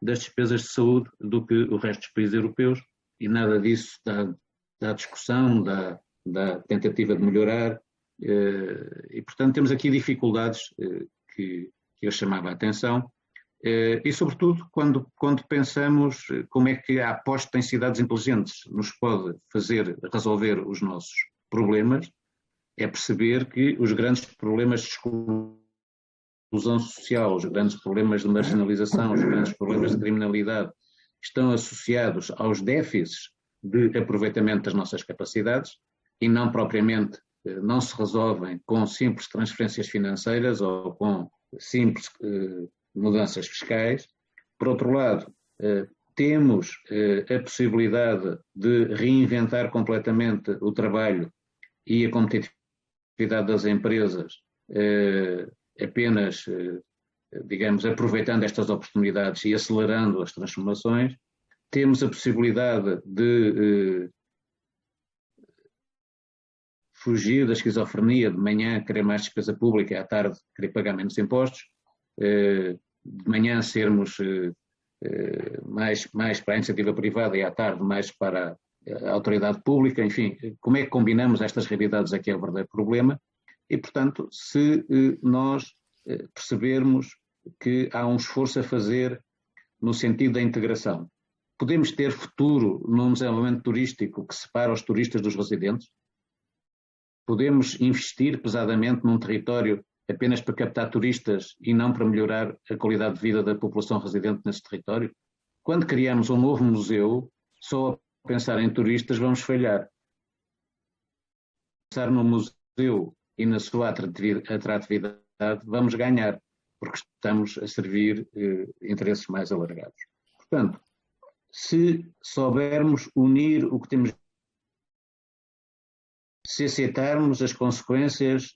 das despesas de saúde do que o resto dos países europeus, e nada disso dá discussão, dá tentativa de melhorar, e portanto temos aqui dificuldades que eu chamava a atenção, e sobretudo quando pensamos como é que a aposta em cidades inteligentes nos pode fazer resolver os nossos problemas, é perceber que os grandes problemas de exclusão social, os grandes problemas de marginalização, os grandes problemas de criminalidade estão associados aos déficits de aproveitamento das nossas capacidades e não propriamente, não se resolvem com simples transferências financeiras ou com simples mudanças fiscais. Por outro lado, temos a possibilidade de reinventar completamente o trabalho e a competitividade das empresas apenas, digamos, aproveitando estas oportunidades e acelerando as transformações. Temos a possibilidade de fugir da esquizofrenia, de manhã querer mais despesa pública e à tarde querer pagar menos impostos, de manhã sermos mais para a iniciativa privada e à tarde mais para a autoridade pública. Enfim, como é que combinamos estas realidades aqui é o verdadeiro problema. E, portanto, se nós percebermos que há um esforço a fazer no sentido da integração, podemos ter futuro num desenvolvimento turístico que separa os turistas dos residentes? Podemos investir pesadamente num território apenas para captar turistas e não para melhorar a qualidade de vida da população residente nesse território? Quando criamos um novo museu, só a pensar em turistas vamos falhar. Pensar no museu e na sua atratividade vamos ganhar, porque estamos a servir interesses mais alargados. Portanto, se soubermos unir o que temos, se aceitarmos as consequências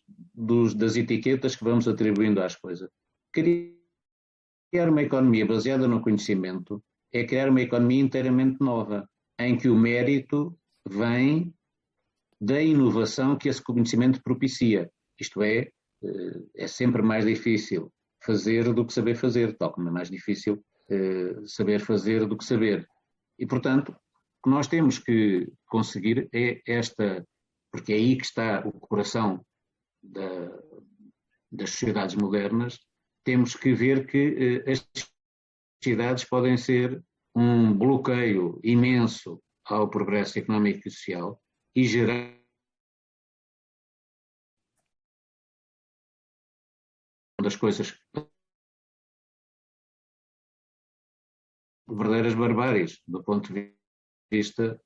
das etiquetas que vamos atribuindo às coisas, criar uma economia baseada no conhecimento é criar uma economia inteiramente nova, em que o mérito vem da inovação que esse conhecimento propicia. Isto é sempre mais difícil fazer do que saber fazer, tal como é mais difícil saber fazer do que saber. E, portanto, o que nós temos que conseguir é porque é aí que está o coração das sociedades modernas, temos que ver que as cidades podem ser um bloqueio imenso ao progresso económico e social e gerar das coisas verdadeiras barbáries do ponto de vista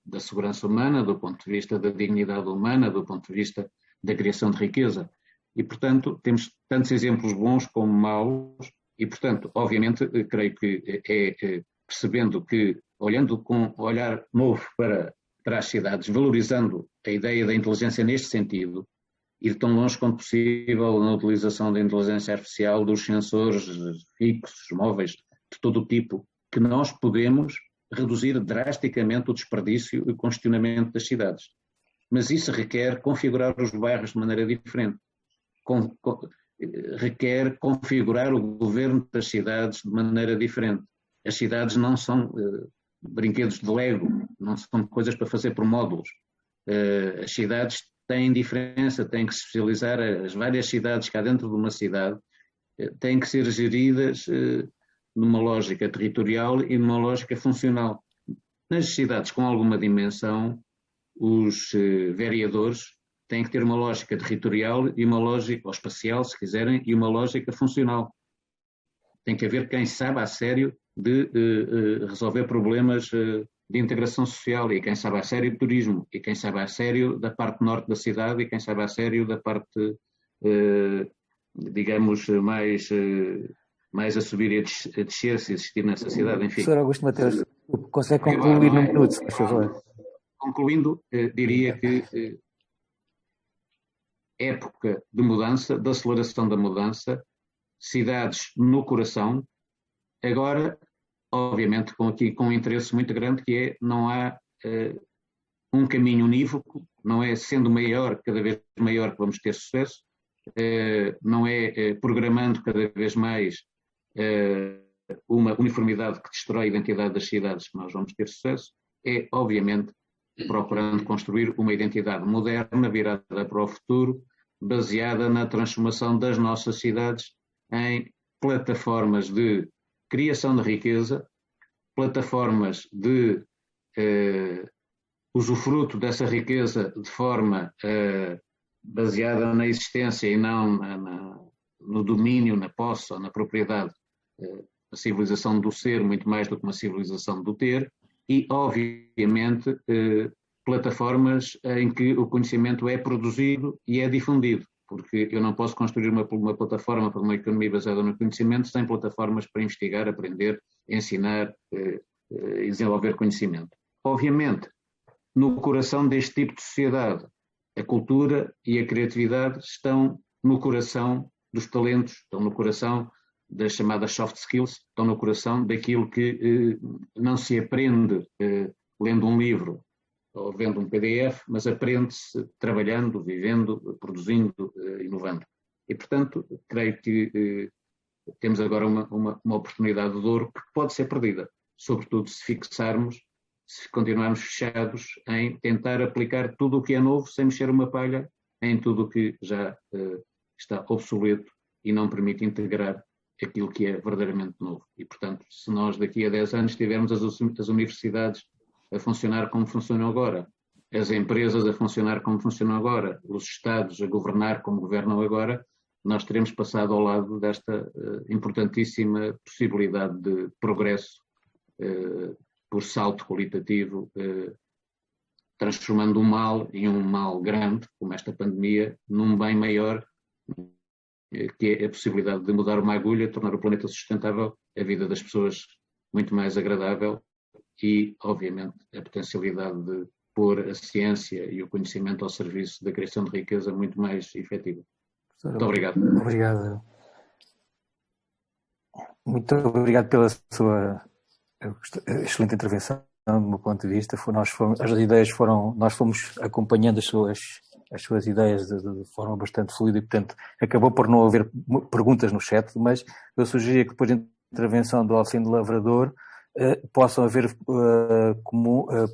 da segurança humana, do ponto de vista da dignidade humana, do ponto de vista da criação de riqueza. E, portanto, temos tantos exemplos bons como maus e, portanto, obviamente, creio que percebendo que, olhando com um olhar novo para as cidades, valorizando a ideia da inteligência neste sentido, ir tão longe quanto possível na utilização da inteligência artificial, dos sensores fixos, móveis, de todo o tipo, que nós podemos reduzir drasticamente o desperdício e o congestionamento das cidades. Mas isso requer configurar os bairros de maneira diferente. Requer configurar o governo das cidades de maneira diferente. As cidades não são brinquedos de Lego, não são coisas para fazer por módulos. As cidades têm diferença, têm que se especializar. As várias cidades que há dentro de uma cidade têm que ser geridas numa lógica territorial e numa lógica funcional. Nas cidades com alguma dimensão, os vereadores têm que ter uma lógica territorial e uma lógica, ou espacial, se quiserem, e uma lógica funcional. Tem que haver quem saiba a sério de resolver problemas de integração social e quem saiba a sério de turismo e quem saiba a sério da parte norte da cidade e quem saiba a sério da parte, digamos, mais a subir e a descer, se existir nessa cidade, enfim. Professor Augusto Mateus, consegue concluir num minuto, por favor? Concluindo, diria que época de mudança, de aceleração da mudança, cidades no coração, agora, obviamente, com um interesse muito grande, que é, não há um caminho unívoco, não é sendo maior, cada vez maior, que vamos ter sucesso, não é programando cada vez mais uma uniformidade que destrói a identidade das cidades que nós vamos ter sucesso, é, obviamente, procurando construir uma identidade moderna, virada para o futuro, baseada na transformação das nossas cidades em plataformas de criação de riqueza, plataformas de usufruto dessa riqueza de forma baseada na existência e não no domínio, na posse ou na propriedade, a civilização do ser muito mais do que uma civilização do ter, e, obviamente, plataformas em que o conhecimento é produzido e é difundido, porque eu não posso construir uma plataforma para uma economia baseada no conhecimento sem plataformas para investigar, aprender, ensinar e desenvolver conhecimento. Obviamente, no coração deste tipo de sociedade, a cultura e a criatividade estão no coração dos talentos, estão no coração das chamadas soft skills, estão no coração daquilo que não se aprende lendo um livro ou vendo um PDF, mas aprende-se trabalhando, vivendo, produzindo, inovando. E, portanto, creio que temos agora uma oportunidade de ouro que pode ser perdida, sobretudo se continuarmos fechados em tentar aplicar tudo o que é novo sem mexer uma palha em tudo o que já está obsoleto e não permite integrar aquilo que é verdadeiramente novo. E, portanto, se nós daqui a 10 anos tivermos as universidades a funcionar como funcionam agora, as empresas a funcionar como funcionam agora, os Estados a governar como governam agora, nós teremos passado ao lado desta importantíssima possibilidade de progresso por salto qualitativo, transformando um mal, e um mal grande, como esta pandemia, num bem maior, que é a possibilidade de mudar uma agulha, tornar o planeta sustentável, a vida das pessoas muito mais agradável e, obviamente, a potencialidade de pôr a ciência e o conhecimento ao serviço da criação de riqueza muito mais efetiva. Muito obrigado. Obrigado. Muito obrigado pela sua excelente intervenção, do meu ponto de vista. Nós fomos acompanhando as suas ideias de forma bastante fluida e, portanto, acabou por não haver perguntas no chat, mas eu sugeria que depois da intervenção do Alcino Lavrador possam haver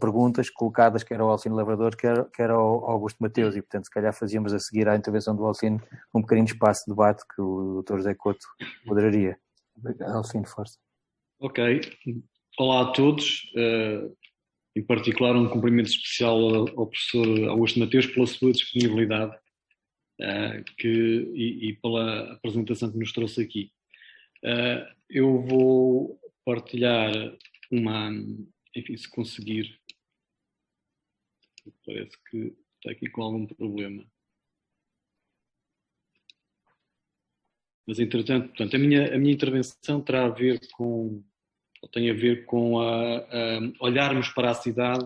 perguntas colocadas quer ao Alcino Lavrador, quer ao Augusto Mateus, e, portanto, se calhar fazíamos a seguir à intervenção do Alcino um bocadinho de espaço de debate que o Dr. José Couto moderaria. Alcino, força. Ok. Olá a todos. Em particular, um cumprimento especial ao professor Augusto Mateus pela sua disponibilidade e pela apresentação que nos trouxe aqui. Eu vou partilhar enfim, se conseguir, parece que está aqui com algum problema. Mas, entretanto, portanto, a minha intervenção terá a ver tem a ver com olharmos para a cidade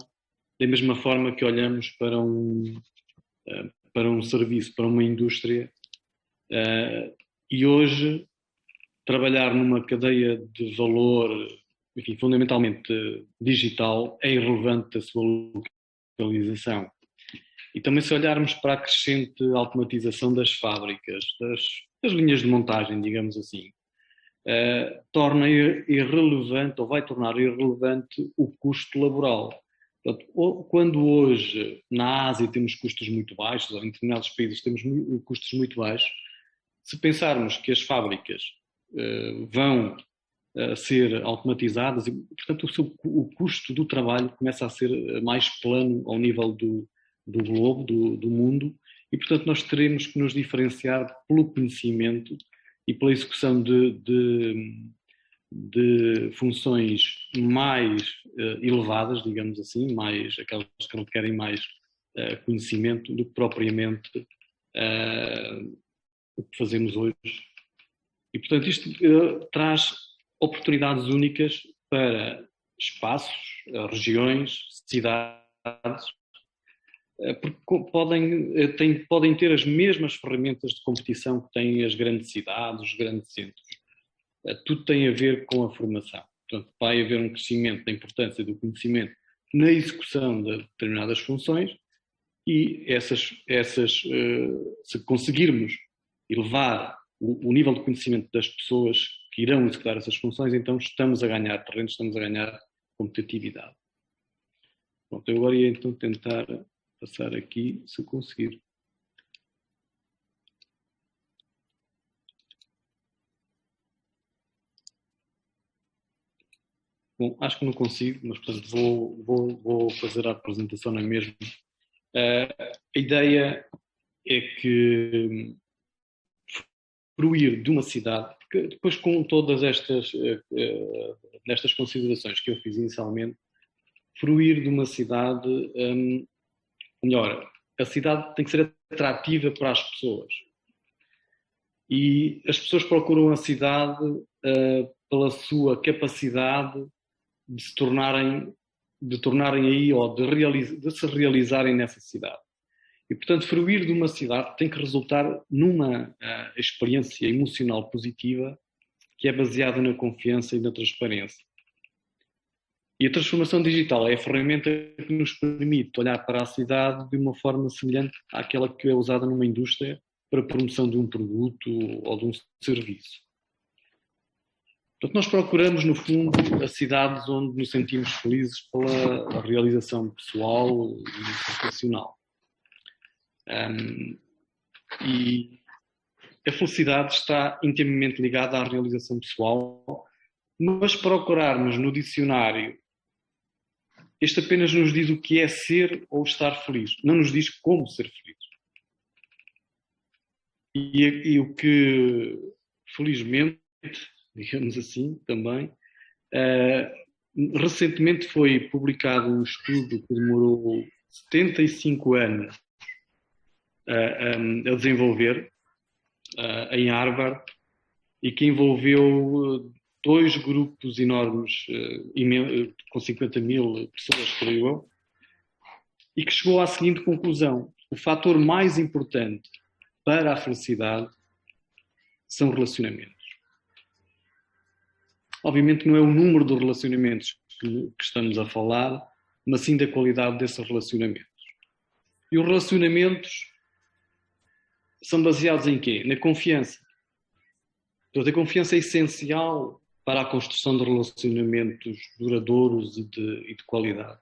da mesma forma que olhamos para um serviço, para uma indústria, e hoje trabalhar numa cadeia de valor, enfim, fundamentalmente digital, é irrelevante da sua localização. E também se olharmos para a crescente automatização das fábricas, das linhas de montagem, digamos assim, torna irrelevante, ou vai tornar irrelevante, o custo laboral. Portanto, quando hoje na Ásia temos custos muito baixos, ou em determinados países temos custos muito baixos, se pensarmos que as fábricas vão ser automatizadas, e, portanto, o custo do trabalho começa a ser mais plano ao nível do globo, do mundo, e, portanto, nós teremos que nos diferenciar pelo conhecimento e pela execução de funções mais elevadas, digamos assim, aquelas que requerem mais conhecimento do que propriamente o que fazemos hoje. E, portanto, isto traz oportunidades únicas para espaços, regiões, cidades, porque podem ter as mesmas ferramentas de competição que têm as grandes cidades, os grandes centros. Tudo tem a ver com a formação. Portanto, vai haver um crescimento da importância do conhecimento na execução de determinadas funções, e se conseguirmos elevar o nível de conhecimento das pessoas que irão executar essas funções, então estamos a ganhar terreno, estamos a ganhar competitividade. Pronto, eu agora ia então tentar passar aqui, se conseguir. Bom, acho que não consigo, mas portanto vou fazer a apresentação na mesma. A ideia é que fruir de uma cidade, porque depois com todas nestas considerações que eu fiz inicialmente, fruir de uma cidade, melhor, a cidade tem que ser atrativa para as pessoas. E as pessoas procuram a cidade pela sua capacidade de se tornarem aí ou de se realizarem nessa cidade. E, portanto, fruir de uma cidade tem que resultar numa experiência emocional positiva que é baseada na confiança e na transparência. E a transformação digital é a ferramenta que nos permite olhar para a cidade de uma forma semelhante àquela que é usada numa indústria para a promoção de um produto ou de um serviço. Portanto, nós procuramos, no fundo, as cidades onde nos sentimos felizes pela realização pessoal e profissional. E a felicidade está intimamente ligada à realização pessoal, mas procurarmos no dicionário, este apenas nos diz o que é ser ou estar feliz, não nos diz como ser feliz. E o que, felizmente, digamos assim, também, recentemente foi publicado um estudo que demorou 75 anos a desenvolver, em Harvard, e que envolveu 2 grupos enormes, com 50 mil pessoas, creio eu, e que chegou à seguinte conclusão: o fator mais importante para a felicidade são relacionamentos. Obviamente não é o número de relacionamentos que estamos a falar, mas sim da qualidade desses relacionamentos. E os relacionamentos são baseados em quê? Na confiança. Portanto, a confiança é essencial para a construção de relacionamentos duradouros e de qualidade.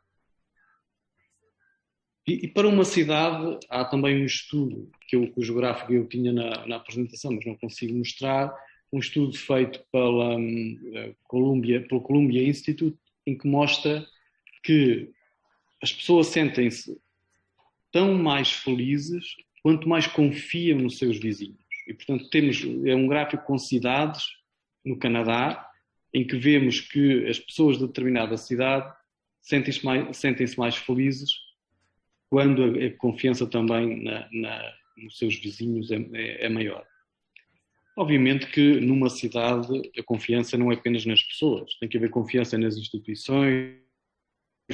E para uma cidade, há também um estudo, cujo gráfico eu tinha na apresentação, mas não consigo mostrar, um estudo feito pelo Columbia Institute, em que mostra que as pessoas sentem-se tão mais felizes quanto mais confiam nos seus vizinhos. E, portanto, é um gráfico com cidades no Canadá, em que vemos que as pessoas de determinada cidade sentem-se mais felizes quando a confiança também nos seus vizinhos é maior. Obviamente que numa cidade a confiança não é apenas nas pessoas, tem que haver confiança nas instituições,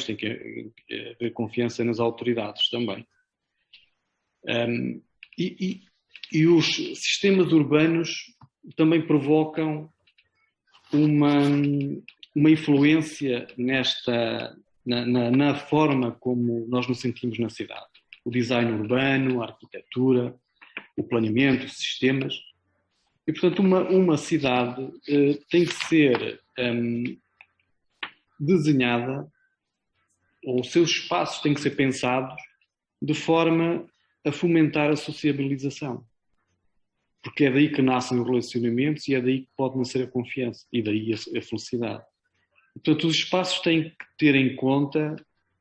tem que haver confiança nas autoridades também. E os sistemas urbanos também provocam uma influência na forma como nós nos sentimos na cidade. O design urbano, a arquitetura, o planeamento, os sistemas. E, portanto, uma cidade tem que ser desenhada, ou os seus espaços têm que ser pensados de forma a fomentar a sociabilização. Porque é daí que nascem os relacionamentos e é daí que pode nascer a confiança e daí a felicidade. Portanto, os espaços têm que ter em conta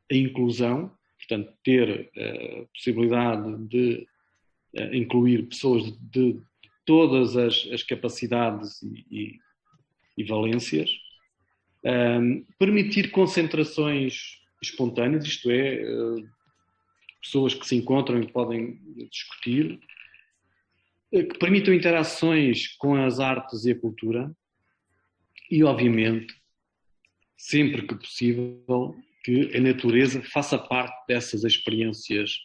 a inclusão, portanto, ter a possibilidade de incluir pessoas de todas as capacidades e valências, permitir concentrações espontâneas, isto é, pessoas que se encontram e podem discutir, que permitam interações com as artes e a cultura e, obviamente, sempre que possível, que a natureza faça parte dessas experiências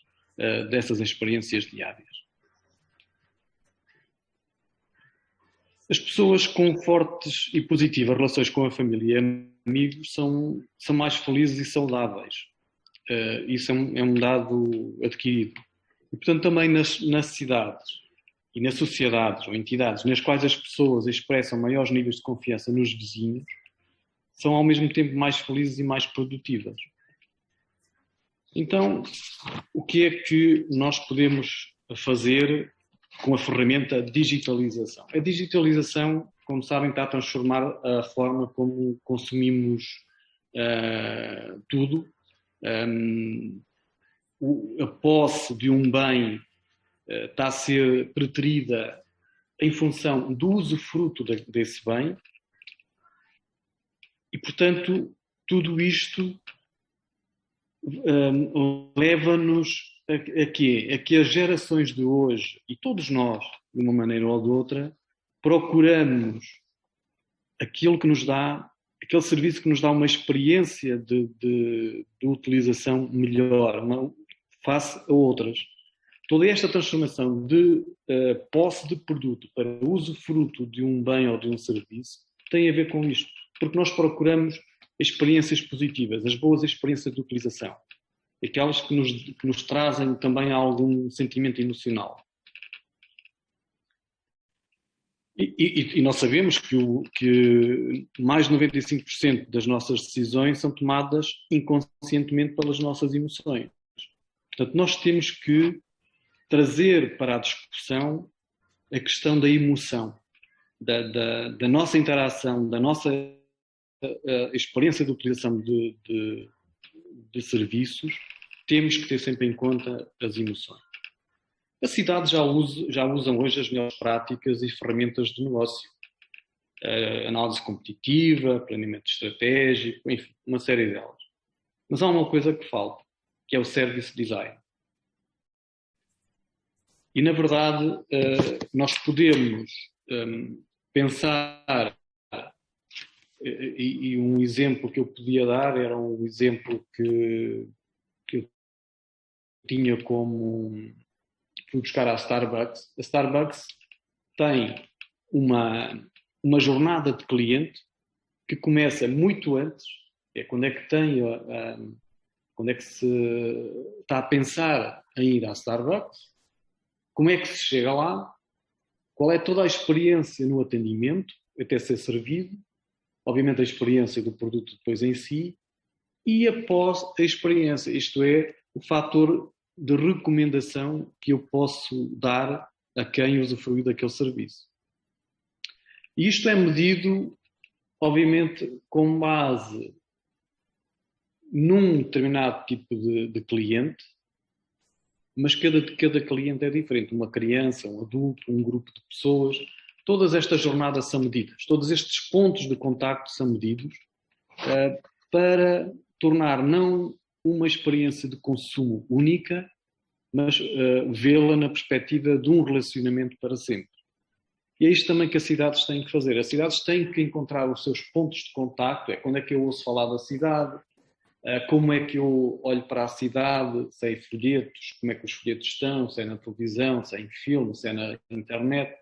diárias. As pessoas com fortes e positivas relações com a família e amigos são mais felizes e saudáveis. Isso é um dado adquirido. E, portanto, também nas cidades, e nas sociedades ou entidades nas quais as pessoas expressam maiores níveis de confiança nos vizinhos, são ao mesmo tempo mais felizes e mais produtivas. Então, o que é que nós podemos fazer com a ferramenta digitalização? A digitalização, como sabem, está a transformar a forma como consumimos tudo. A posse de um bem está a ser preterida em função do usufruto desse bem e, portanto, tudo isto leva-nos a quê? A que as gerações de hoje, e todos nós, de uma maneira ou de outra, procuramos aquilo que nos dá, aquele serviço que nos dá uma experiência de utilização melhor face a outras. Toda esta transformação de posse de produto para usufruto de um bem ou de um serviço tem a ver com isto, porque nós procuramos experiências positivas, as boas experiências de utilização, aquelas que nos trazem também algum sentimento emocional. E nós sabemos que mais de 95% das nossas decisões são tomadas inconscientemente pelas nossas emoções. Portanto, nós temos que trazer para a discussão a questão da emoção, da nossa interação, da nossa experiência de utilização de serviços. Temos que ter sempre em conta as emoções. As cidades já usam hoje as melhores práticas e ferramentas de negócio. Análise competitiva, planeamento estratégico, enfim, uma série delas. Mas há uma coisa que falta, que é o service design. E, na verdade, nós podemos pensar, e um exemplo que eu podia dar era um exemplo que eu tinha como... Fui buscar à Starbucks. A Starbucks tem uma jornada de cliente que começa muito antes, quando é que quando é que se está a pensar em ir à Starbucks, como é que se chega lá, qual é toda a experiência no atendimento, até ser servido, obviamente a experiência do produto depois em si, e após a experiência, isto é, o fator de recomendação que eu posso dar a quem usufruir daquele serviço. E isto é medido, obviamente, com base num determinado tipo de cliente, mas cada cliente é diferente. Uma criança, um adulto, um grupo de pessoas, todas estas jornadas são medidas, todos estes pontos de contacto são medidos para tornar não uma experiência de consumo única, mas vê-la na perspectiva de um relacionamento para sempre. E é isto também que as cidades têm que fazer. As cidades têm que encontrar os seus pontos de contacto, quando é que eu ouço falar da cidade, como é que eu olho para a cidade, se é em folhetos, como é que os folhetos estão, se é na televisão, se é em filme, se é na internet.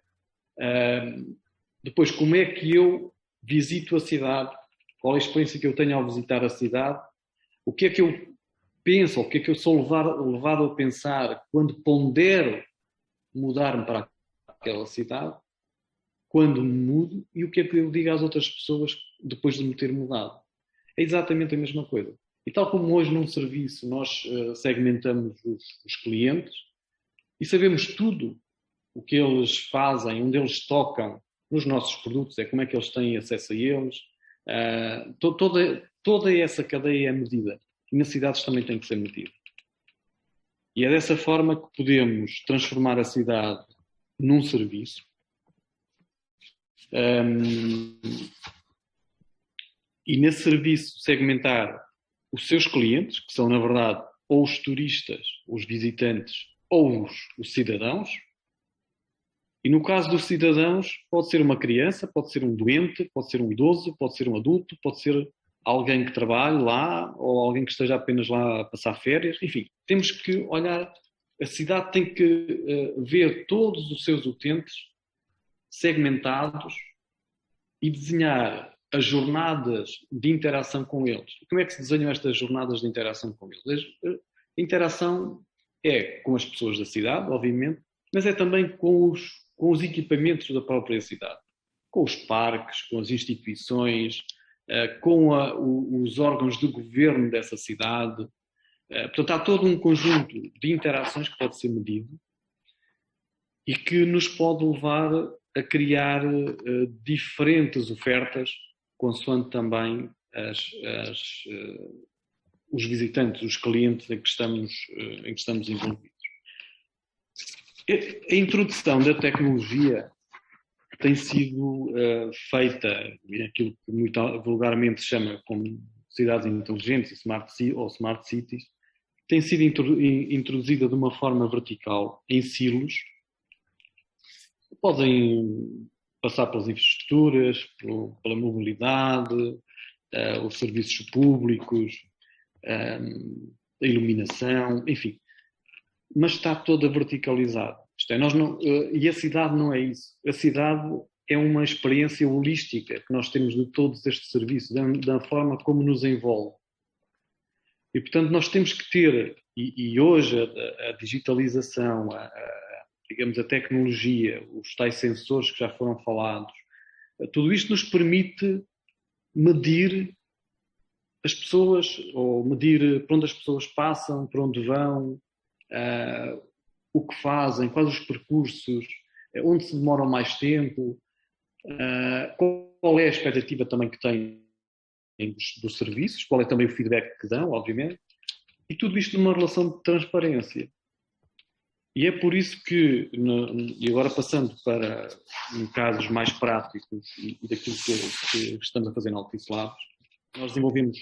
Depois, como é que eu visito a cidade, qual é a experiência que eu tenho ao visitar a cidade, o que é que eu penso, o que é que eu sou levado a pensar quando pondero mudar-me para aquela cidade, quando me mudo, e o que é que eu digo às outras pessoas depois de me ter mudado. É exatamente a mesma coisa. E tal como hoje num serviço nós segmentamos os clientes e sabemos tudo o que eles fazem, onde eles tocam nos nossos produtos, como é que eles têm acesso a eles, toda essa cadeia é medida. E nas cidades também tem que ser medida. E é dessa forma que podemos transformar a cidade num serviço. E nesse serviço segmentar os seus clientes, que são na verdade ou os turistas, os visitantes ou os cidadãos. E no caso dos cidadãos pode ser uma criança, pode ser um doente, pode ser um idoso, pode ser um adulto, pode ser alguém que trabalhe lá ou alguém que esteja apenas lá a passar férias. Enfim, temos que olhar, a cidade tem que ver todos os seus utentes segmentados e desenhar as jornadas de interação com eles. Como é que se desenham estas jornadas de interação com eles? A interação é com as pessoas da cidade, obviamente, mas é também com os com os equipamentos da própria cidade, com os parques, com as instituições, com os órgãos de governo dessa cidade. Portanto, há todo um conjunto de interações que pode ser medido e que nos pode levar a criar diferentes ofertas, consoante também os visitantes, os clientes em que estamos envolvidos. A introdução da tecnologia tem sido feita, aquilo que muito vulgarmente se chama como cidades inteligentes ou smart cities, tem sido introduzida de uma forma vertical, em silos. Podem passar pelas infraestruturas, pela mobilidade, os serviços públicos, a iluminação, enfim. Mas está toda verticalizada. Isto é, e a cidade não é isso. A cidade é uma experiência holística que nós temos de todos estes serviços, da forma como nos envolve. E, portanto, nós temos que ter, e hoje a digitalização, digamos, a tecnologia, os tais sensores que já foram falados, tudo isto nos permite medir as pessoas, ou medir para onde as pessoas passam, para onde vão, o que fazem, quais os percursos, onde se demoram mais tempo, qual é a expectativa também que têm dos serviços, qual é também o feedback que dão, obviamente, e tudo isto numa relação de transparência. E é por isso que, e agora passando para casos mais práticos e daquilo que estamos a fazer na Altice Labs, nós desenvolvemos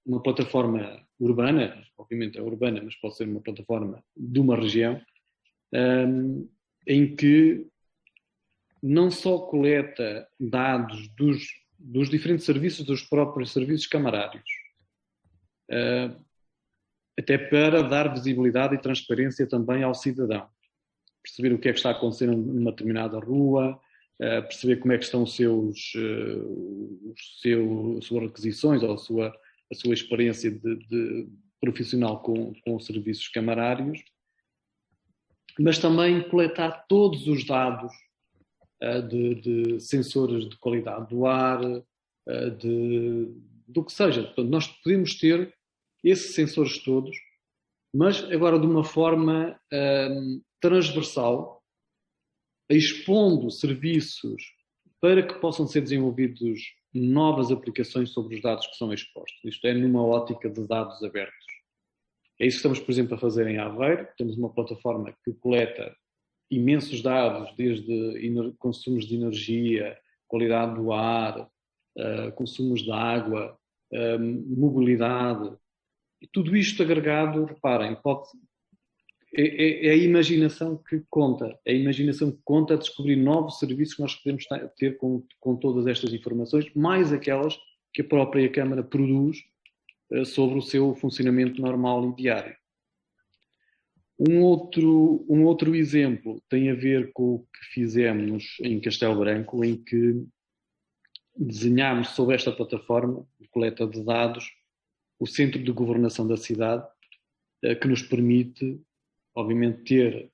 uma plataforma urbana, obviamente é urbana, mas pode ser uma plataforma de uma região, em que não só coleta dados dos diferentes serviços, dos próprios serviços camarários, até para dar visibilidade e transparência também ao cidadão. Perceber o que é que está acontecendo numa determinada rua, perceber como é que estão as suas requisições ou a sua experiência de profissional com os serviços camarários, mas também coletar todos os dados de sensores de qualidade do ar, do que seja. Portanto, nós podemos ter esses sensores todos, mas agora de uma forma transversal, expondo serviços para que possam ser desenvolvidos novas aplicações sobre os dados que são expostos. Isto é, numa ótica de dados abertos. É isso que estamos, por exemplo, a fazer em Aveiro. Temos uma plataforma que coleta imensos dados, desde consumos de energia, qualidade do ar, consumos de água, mobilidade. E tudo isto agregado, reparem, é a imaginação que conta. É a imaginação que conta a descobrir novos serviços que nós podemos ter com todas estas informações, mais aquelas que a própria Câmara produz sobre o seu funcionamento normal e diário. Um outro exemplo tem a ver com o que fizemos em Castelo Branco, em que desenhámos sobre esta plataforma de coleta de dados o centro de governação da cidade, que nos permite, obviamente, ter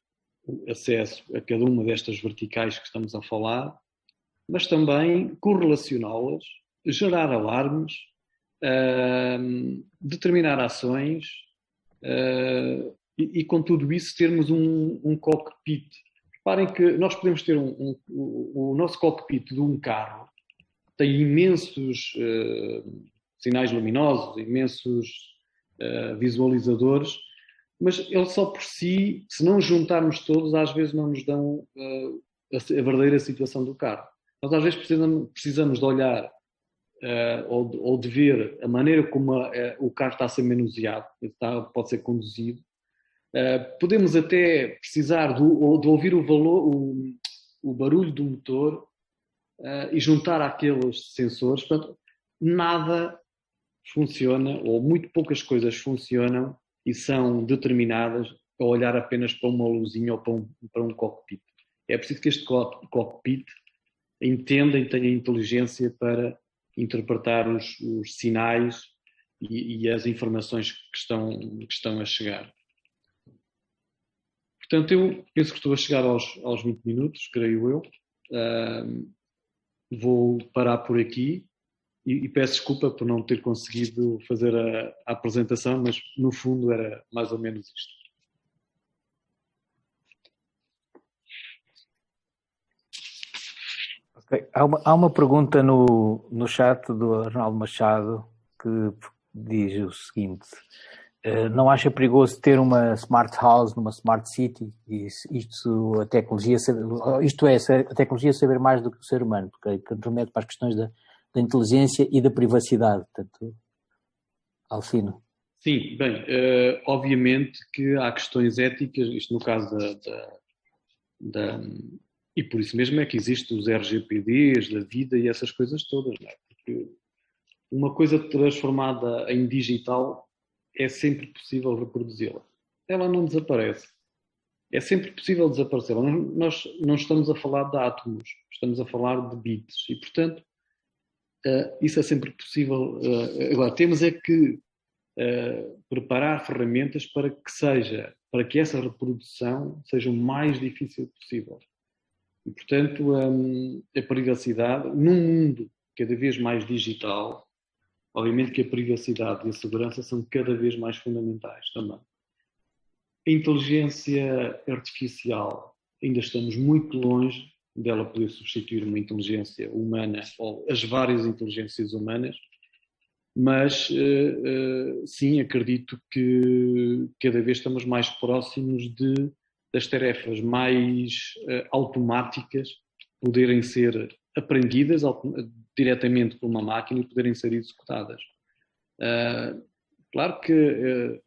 acesso a cada uma destas verticais que estamos a falar, mas também correlacioná-las, gerar alarmes, determinar ações e com tudo isso termos um cockpit. Reparem que nós podemos ter o nosso cockpit de um carro, tem imensos sinais luminosos, imensos visualizadores, mas ele só por si, se não juntarmos todos, às vezes não nos dão a verdadeira situação do carro. Nós às vezes precisamos de olhar ou de ver a maneira como o carro está a ser manuseado, pode ser conduzido. Podemos até precisar de ouvir o barulho do motor e juntar àqueles sensores. Portanto, nada funciona, ou muito poucas coisas funcionam e são determinadas a olhar apenas para uma luzinha ou para um cockpit. É preciso que este cockpit entenda e tenha inteligência para interpretar os sinais e as informações que estão a chegar. Portanto, eu penso que estou a chegar aos 20 minutos, creio eu. Vou parar por aqui e peço desculpa por não ter conseguido fazer a apresentação, mas no fundo era mais ou menos isto. Okay. Há uma pergunta no chat do Arnaldo Machado que diz o seguinte: não acha perigoso ter uma smart house numa smart city? A tecnologia saber mais do que o ser humano, porque remete para as questões da inteligência e da privacidade. Portanto, Alcino. Sim, bem, obviamente que há questões éticas, isto no caso e por isso mesmo é que existem os RGPDs da vida e essas coisas todas, não é? Porque uma coisa transformada em digital é sempre possível reproduzi-la. Ela não desaparece. É sempre possível desaparecê-la. Nós não estamos a falar de átomos, estamos a falar de bits. E, portanto, isso é sempre possível. Agora, temos é que preparar ferramentas para que essa reprodução seja o mais difícil possível. E, portanto, a privacidade, num mundo cada vez mais digital, obviamente que a privacidade e a segurança são cada vez mais fundamentais também. A inteligência artificial, ainda estamos muito longe dela poder substituir uma inteligência humana ou as várias inteligências humanas, mas sim, acredito que cada vez estamos mais próximos das tarefas mais automáticas poderem ser aprendidas diretamente por uma máquina e poderem ser executadas. Claro que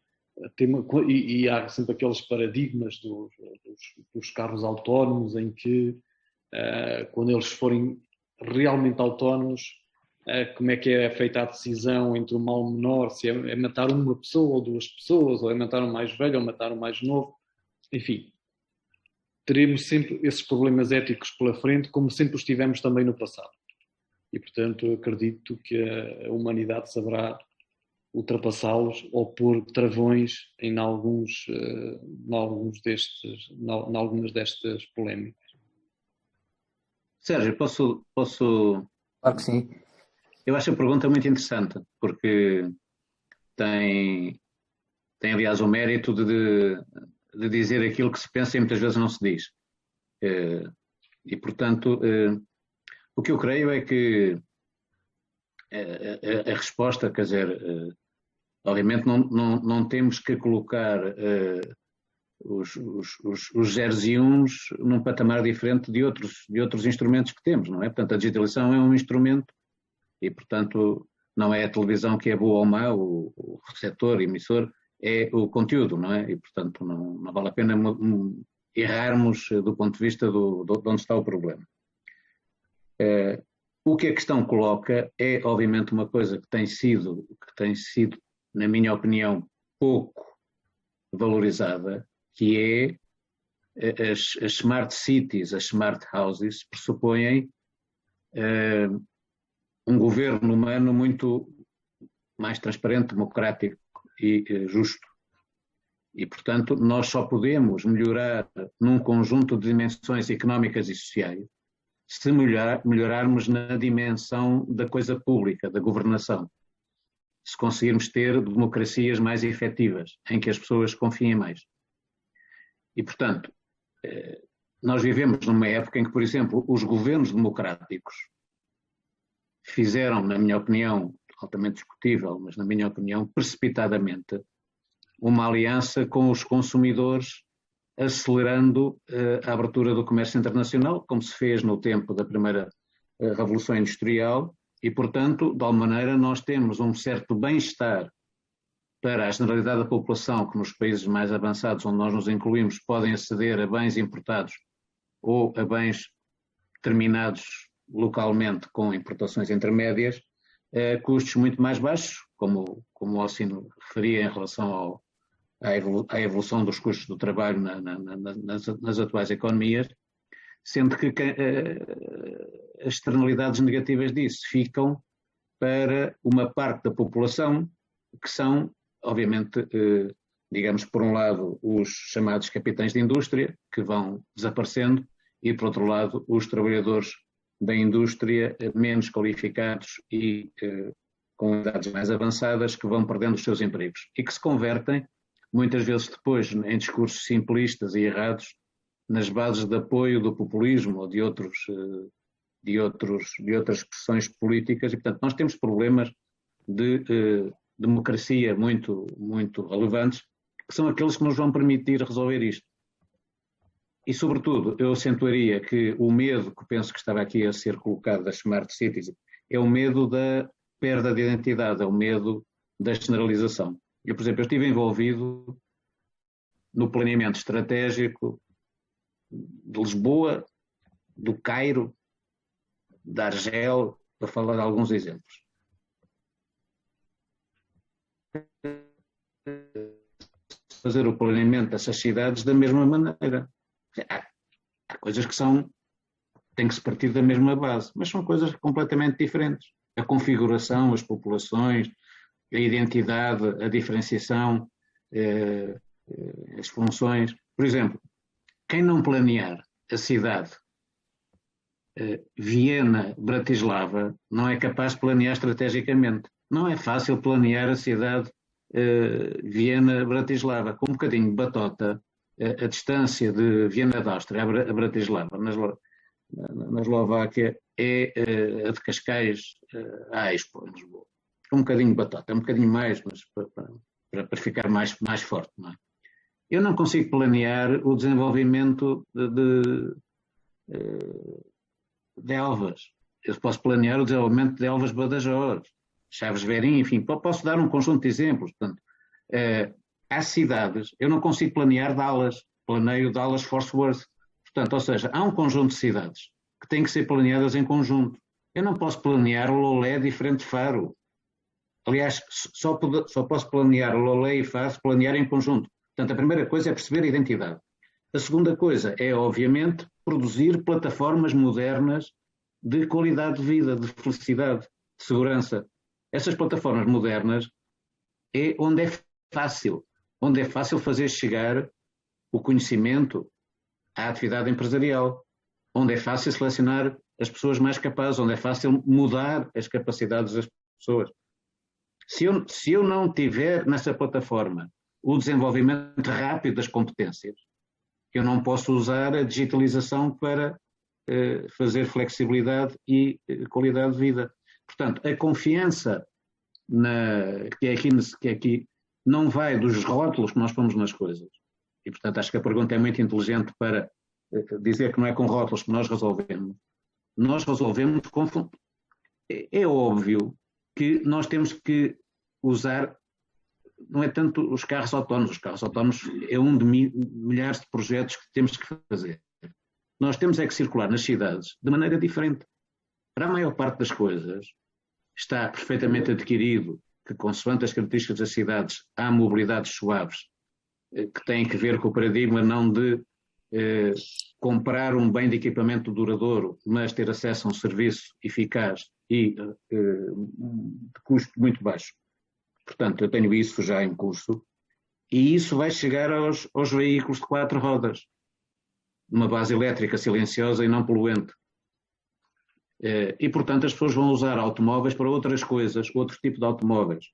há sempre aqueles paradigmas dos carros autónomos em que quando eles forem realmente autónomos, como é que é feita a decisão entre o mal menor, se é matar uma pessoa ou duas pessoas, ou é matar um mais velho ou matar um mais novo. Enfim, teremos sempre esses problemas éticos pela frente, como sempre os tivemos também no passado. E, portanto, eu acredito que a humanidade saberá ultrapassá-los ou pôr travões em algumas destas polémicas. Sérgio, posso... Claro que sim. Eu acho a pergunta muito interessante, porque tem aliás, o mérito de dizer aquilo que se pensa e muitas vezes não se diz. E, portanto, o que eu creio é que a resposta, quer dizer, obviamente não temos que colocar os zeros e uns num patamar diferente de outros instrumentos que temos, não é? Portanto, a digitalização é um instrumento e, portanto, não é a televisão que é boa ou má, o receptor, o emissor, é o conteúdo, não é? E, portanto, não vale a pena errarmos do ponto de vista de onde está o problema. O que a questão coloca é, obviamente, uma coisa que tem sido, na minha opinião, pouco valorizada, que é as smart cities, as smart houses, pressupõem um governo humano muito mais transparente, democrático e justo. E, portanto, nós só podemos melhorar num conjunto de dimensões económicas e sociais se melhorarmos na dimensão da coisa pública, da governação. Se conseguirmos ter democracias mais efetivas, em que as pessoas confiem mais. E, portanto, nós vivemos numa época em que, por exemplo, os governos democráticos fizeram, na minha opinião, altamente discutível, mas na minha opinião, precipitadamente, uma aliança com os consumidores, acelerando a abertura do comércio internacional, como se fez no tempo da primeira Revolução Industrial, e, portanto, de alguma maneira, nós temos um certo bem-estar para a generalidade da população, que nos países mais avançados, onde nós nos incluímos, podem aceder a bens importados ou a bens terminados localmente com importações intermédias, custos muito mais baixos, como o Alcino referia em relação à evolução dos custos do trabalho nas atuais economias, sendo que as externalidades negativas disso ficam para uma parte da população que são, obviamente, digamos, por um lado, os chamados capitães de indústria, que vão desaparecendo, e, por outro lado, os trabalhadores da indústria menos qualificados e com idades mais avançadas, que vão perdendo os seus empregos e que se convertem, muitas vezes depois, em discursos simplistas e errados, nas bases de apoio do populismo ou de outras expressões políticas. E, portanto, nós temos problemas de democracia muito, muito relevantes, que são aqueles que nos vão permitir resolver isto. E, sobretudo, eu acentuaria que o medo que penso que estava aqui a ser colocado das Smart Cities é o medo da perda de identidade, é o medo da generalização. Eu, por exemplo, estive envolvido no planeamento estratégico de Lisboa, do Cairo, da Argel, para falar de alguns exemplos. Fazer o planeamento dessas cidades da mesma maneira. Há coisas que têm que se partir da mesma base, mas são coisas completamente diferentes. A configuração, as populações, a identidade, a diferenciação, as funções. Por exemplo, quem não planear a cidade Viena-Bratislava não é capaz de planear estrategicamente. Não é fácil planear a cidade Viena-Bratislava. Com um bocadinho de batota, a distância de Viena da Áustria a Bratislava, na Eslováquia, é a de Cascais à Expo, em Lisboa. Um bocadinho de batota, um bocadinho mais, mas para ficar mais forte. Não é? Eu não consigo planear o desenvolvimento de Elvas. Eu posso planear o desenvolvimento de Elvas Badajoz, Chaves Verim, enfim, posso dar um conjunto de exemplos. Portanto, há cidades, eu não consigo planear Dallas, planeio Dallas-Fort Worth. Portanto, ou seja, há um conjunto de cidades que têm que ser planeadas em conjunto. Eu não posso planear Lolé diferente de Faro. Aliás, só posso planear Lolé e Faro se planear em conjunto. Portanto, a primeira coisa é perceber a identidade. A segunda coisa é, obviamente, produzir plataformas modernas de qualidade de vida, de felicidade, de segurança. Essas plataformas modernas é onde é fácil fazer chegar o conhecimento à atividade empresarial, onde é fácil selecionar as pessoas mais capazes, onde é fácil mudar as capacidades das pessoas. Se eu não tiver nessa plataforma o desenvolvimento rápido das competências, eu não posso usar a digitalização para fazer flexibilidade e qualidade de vida. Portanto, a confiança que é aqui não vai dos rótulos que nós pomos nas coisas. E, portanto, acho que a pergunta é muito inteligente para dizer que não é com rótulos que nós resolvemos. Nós resolvemos com... É óbvio que nós temos que usar, não é tanto os carros autónomos é um de milhares de projetos que temos que fazer. Nós temos é que circular nas cidades de maneira diferente. Para a maior parte das coisas está perfeitamente adquirido que, consoante as características das cidades, há mobilidades suaves que têm que ver com o paradigma não de comprar um bem de equipamento duradouro, mas ter acesso a um serviço eficaz e de custo muito baixo. Portanto, eu tenho isso já em curso e isso vai chegar aos veículos de 4 rodas, numa base elétrica silenciosa e não poluente. E, portanto, as pessoas vão usar automóveis para outras coisas, outro tipo de automóveis.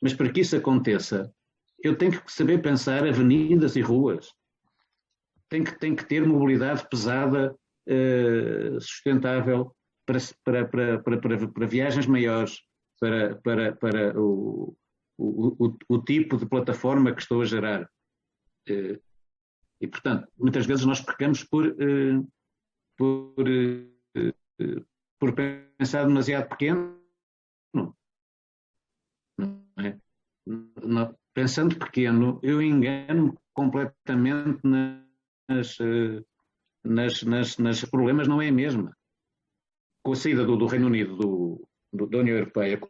Mas para que isso aconteça, eu tenho que saber pensar avenidas e ruas. Tem que ter mobilidade pesada, sustentável, para viagens maiores, para o tipo de plataforma que estou a gerar. E, portanto, muitas vezes nós pecamos por pensar demasiado pequeno. Não é? Pensando pequeno, eu engano-me completamente nas problemas, não é a mesma. Com a saída do Reino Unido da União Europeia, com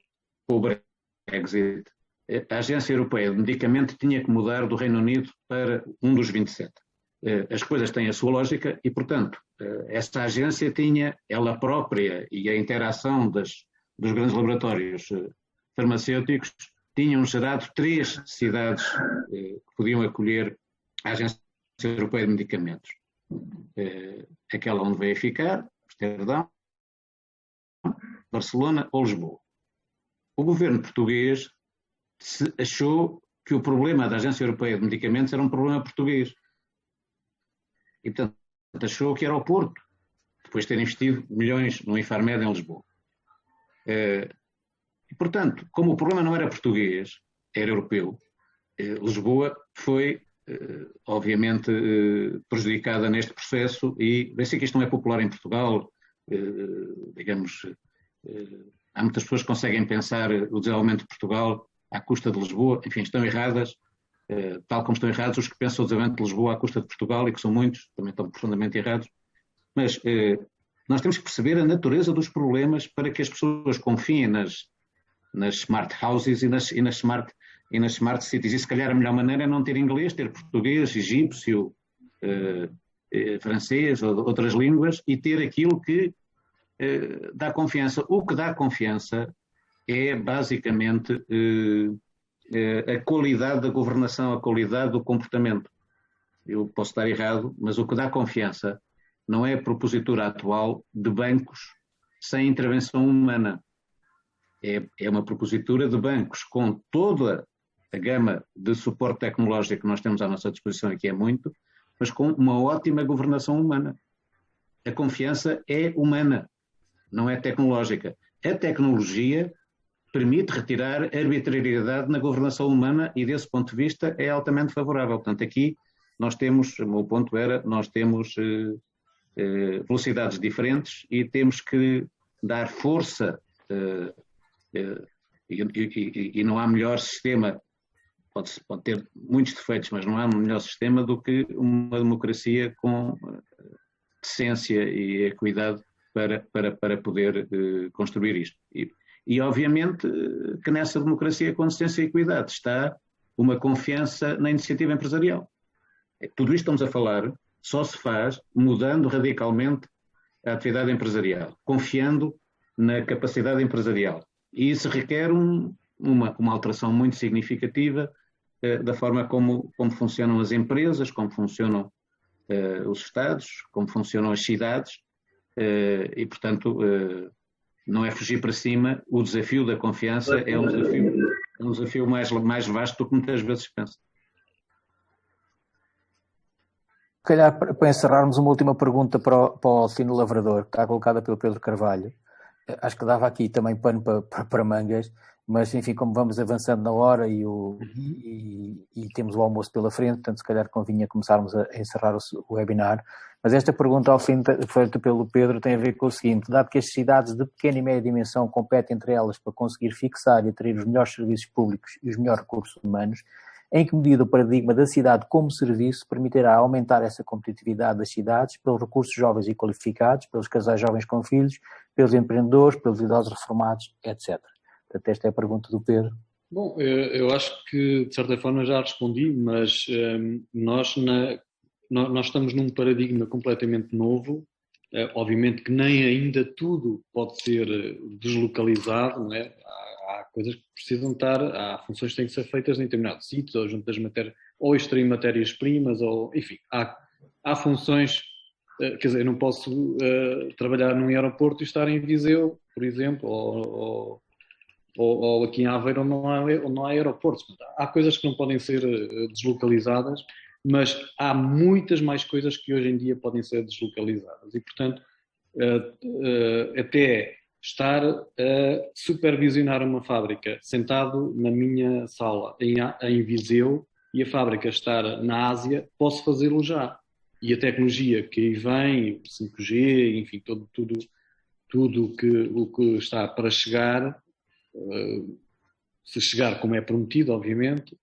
o Brexit, a Agência Europeia de Medicamento tinha que mudar do Reino Unido para um dos 27. As coisas têm a sua lógica e, portanto, essa agência tinha ela própria e a interação dos grandes laboratórios farmacêuticos tinham gerado 3 cidades que podiam acolher a Agência Europeia de Medicamentos. Aquela onde veio ficar, Amsterdão, Barcelona ou Lisboa. O governo português achou que o problema da Agência Europeia de Medicamentos era um problema português. E, portanto, achou que era o Porto, depois de ter investido milhões no Infarmed em Lisboa. E, portanto, como o problema não era português, era europeu, Lisboa foi, obviamente, prejudicada neste processo e bem sei que isto não é popular em Portugal, digamos, há muitas pessoas que conseguem pensar o desenvolvimento de Portugal à custa de Lisboa, enfim, estão erradas, tal como estão errados os que pensam o desenvolvimento de Lisboa à custa de Portugal, e que são muitos, também estão profundamente errados, mas nós temos que perceber a natureza dos problemas para que as pessoas confiem nas smart houses e nas smart cities. E se calhar a melhor maneira é não ter inglês, ter português, egípcio, francês ou outras línguas e ter aquilo que dá confiança. O que dá confiança é basicamente a qualidade da governação, a qualidade do comportamento. Eu posso estar errado, mas o que dá confiança não é a propositura atual de bancos sem intervenção humana. É uma propositura de bancos com toda a gama de suporte tecnológico que nós temos à nossa disposição, e que é muito, mas com uma ótima governação humana. A confiança é humana, não é tecnológica. A tecnologia permite retirar arbitrariedade na governação humana e, desse ponto de vista, é altamente favorável. Portanto, aqui nós temos, o meu ponto era, nós temos velocidades diferentes e temos que dar força e não há melhor sistema, pode ter muitos defeitos, mas não há melhor sistema do que uma democracia com decência e equidade para poder construir isto. E obviamente que nessa democracia com decência e equidade está uma confiança na iniciativa empresarial. Tudo isto estamos a falar só se faz mudando radicalmente a atividade empresarial, confiando na capacidade empresarial. E isso requer uma alteração muito significativa da forma como funcionam as empresas, como funcionam os Estados, como funcionam as cidades, e, portanto, não é fugir para cima. O desafio da confiança é um desafio mais vasto do que muitas vezes se pensa. Se calhar, para encerrarmos, uma última pergunta para o Alcino Lavrador, que está colocada pelo Pedro Carvalho. Acho que dava aqui também pano para mangas, mas enfim, como vamos avançando na hora e temos o almoço pela frente, portanto se calhar convinha começarmos a encerrar o webinar. Mas esta pergunta, ao fim, feita pelo Pedro, tem a ver com o seguinte: dado que as cidades de pequena e média dimensão competem entre elas para conseguir fixar e atrair os melhores serviços públicos e os melhores recursos humanos, em que medida o paradigma da cidade como serviço permitirá aumentar essa competitividade das cidades pelos recursos jovens e qualificados, pelos casais jovens com filhos, pelos empreendedores, pelos idosos reformados, etc. Portanto, esta é a pergunta do Pedro. Bom, eu acho que de certa forma já respondi, mas nós estamos num paradigma completamente novo. Obviamente que nem ainda tudo pode ser deslocalizado, não é? Há coisas que precisam estar, há funções que têm que ser feitas em determinados sítios, ou junto das matérias, ou extrair matérias-primas, ou enfim, há funções, quer dizer, eu não posso trabalhar num aeroporto e estar em Viseu, por exemplo, ou aqui em Aveiro onde não há aeroportos. Há coisas que não podem ser deslocalizadas, mas há muitas mais coisas que hoje em dia podem ser deslocalizadas e, portanto, até estar a supervisionar uma fábrica sentado na minha sala em Viseu e a fábrica estar na Ásia, posso fazê-lo já. E a tecnologia que aí vem, 5G, enfim, tudo o que está para chegar, se chegar como é prometido, obviamente,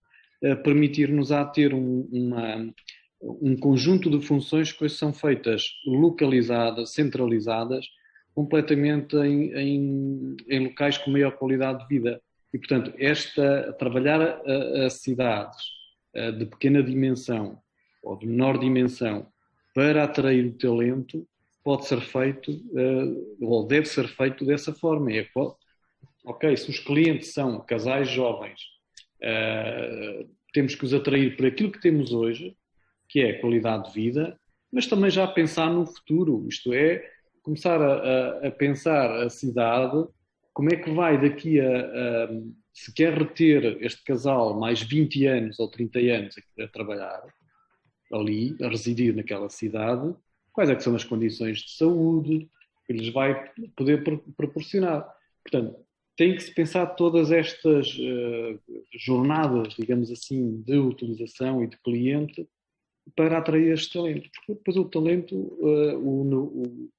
permitir-nos a ter um conjunto de funções que hoje são feitas localizadas, centralizadas, completamente em locais com maior qualidade de vida. E, portanto, trabalhar a cidades de pequena dimensão ou de menor dimensão para atrair o talento pode ser feito, ou deve ser feito dessa forma. Ok, se os clientes são casais jovens Temos que os atrair por aquilo que temos hoje, que é a qualidade de vida, mas também já pensar no futuro, isto é, começar a pensar a cidade, como é que vai daqui se quer reter este casal mais 20 anos ou 30 anos a trabalhar ali, a residir naquela cidade, quais é que são as condições de saúde que lhes vai poder proporcionar. Portanto, tem que se pensar todas estas jornadas, digamos assim, de utilização e de cliente para atrair este talento. Porque depois o talento, o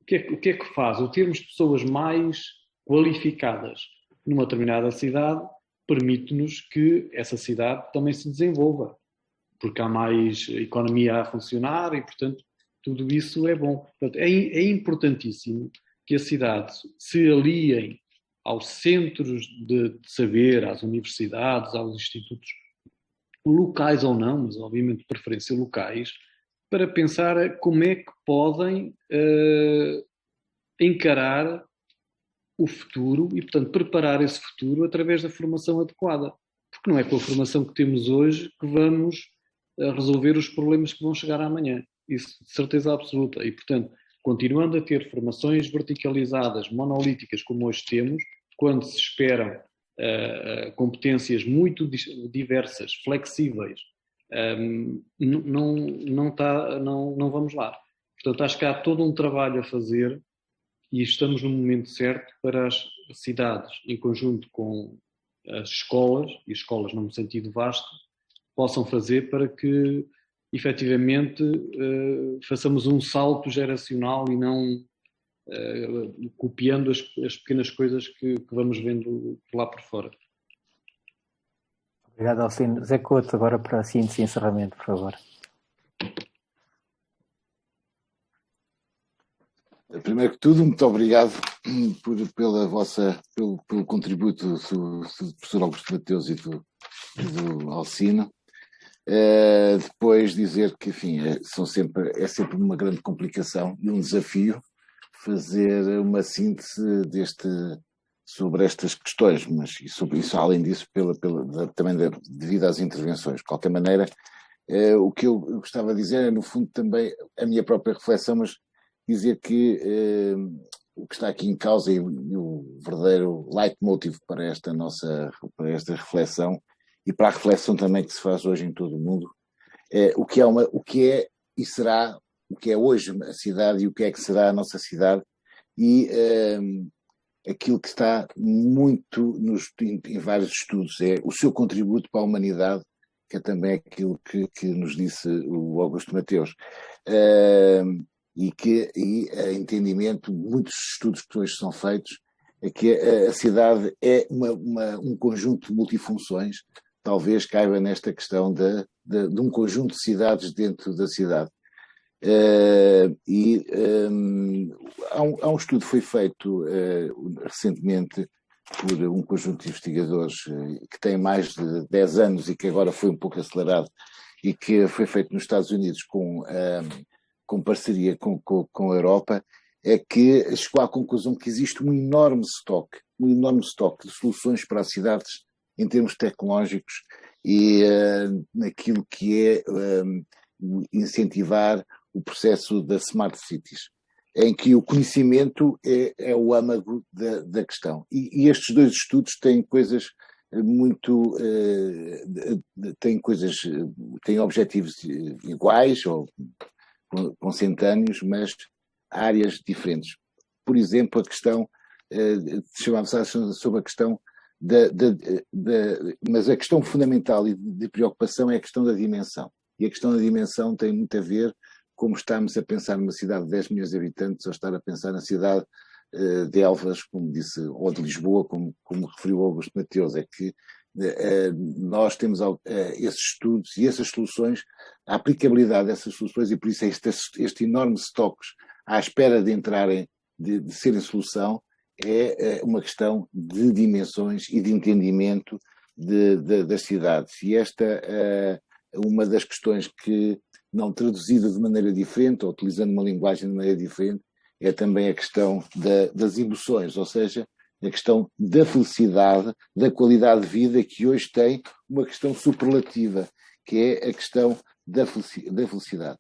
que é que faz? O termos pessoas mais qualificadas numa determinada cidade permite-nos que essa cidade também se desenvolva, porque há mais economia a funcionar e, portanto, tudo isso é bom. Portanto, é importantíssimo que a cidade se aliem aos centros de saber, às universidades, aos institutos locais ou não, mas obviamente de preferência locais, para pensar como é que podem encarar o futuro e, portanto, preparar esse futuro através da formação adequada. Porque não é com a formação que temos hoje que vamos resolver os problemas que vão chegar amanhã. Isso de certeza absoluta. E, portanto, continuando a ter formações verticalizadas, monolíticas, como hoje temos, quando se esperam competências muito diversas, flexíveis, não vamos lá. Portanto, acho que há todo um trabalho a fazer e estamos no momento certo para as cidades, em conjunto com as escolas, e escolas num sentido vasto, possam fazer para que, efetivamente, façamos um salto geracional e não copiando as pequenas coisas que vamos vendo lá por fora. Obrigado, Alcino. Zé Couto, agora para a síntese e encerramento, por favor. Primeiro que tudo, muito obrigado pelo contributo do professor Augusto Mateus e do Alcino. Depois dizer que, enfim, é sempre uma grande complicação e um desafio fazer uma síntese sobre estas questões, mas e sobre isso, além disso, também devido às intervenções. De qualquer maneira, o que eu gostava de dizer é, no fundo, também a minha própria reflexão, mas dizer que o que está aqui em causa e o verdadeiro leitmotiv para esta reflexão e para a reflexão também que se faz hoje em todo o mundo, o que é e será, o que é hoje a cidade e o que é que será a nossa cidade, e aquilo que está muito em vários estudos é o seu contributo para a humanidade, que é também aquilo que nos disse o Augusto Mateus. E entendimento, muitos estudos que hoje são feitos, é que a cidade é um conjunto de multifunções, talvez caiba nesta questão de um conjunto de cidades dentro da cidade. Há um estudo que foi feito recentemente por um conjunto de investigadores que tem mais de 10 anos e que agora foi um pouco acelerado, e que foi feito nos Estados Unidos com parceria com a Europa, é que chegou à conclusão que existe um enorme estoque de soluções para as cidades em termos tecnológicos e naquilo que é incentivar o processo das smart cities, em que o conhecimento é o âmago da questão. E estes dois estudos têm coisas muito... têm objetivos iguais ou consentânees, mas áreas diferentes. Por exemplo, a questão, chamamos sobre a questão mas a questão fundamental e de preocupação é a questão da dimensão. E a questão da dimensão tem muito a ver como estamos a pensar numa cidade de 10 milhões de habitantes ou estar a pensar na cidade de Elvas, como disse, ou de Lisboa, como referiu Augusto Mateus. É que nós temos esses estudos e essas soluções, a aplicabilidade dessas soluções, e por isso este enorme estoques à espera de entrarem, de serem solução, é uma questão de dimensões e de entendimento das cidades. E esta é uma das questões que, não traduzida de maneira diferente, ou utilizando uma linguagem de maneira diferente, é também a questão das emoções, ou seja, a questão da felicidade, da qualidade de vida, que hoje tem uma questão superlativa, que é a questão da felicidade.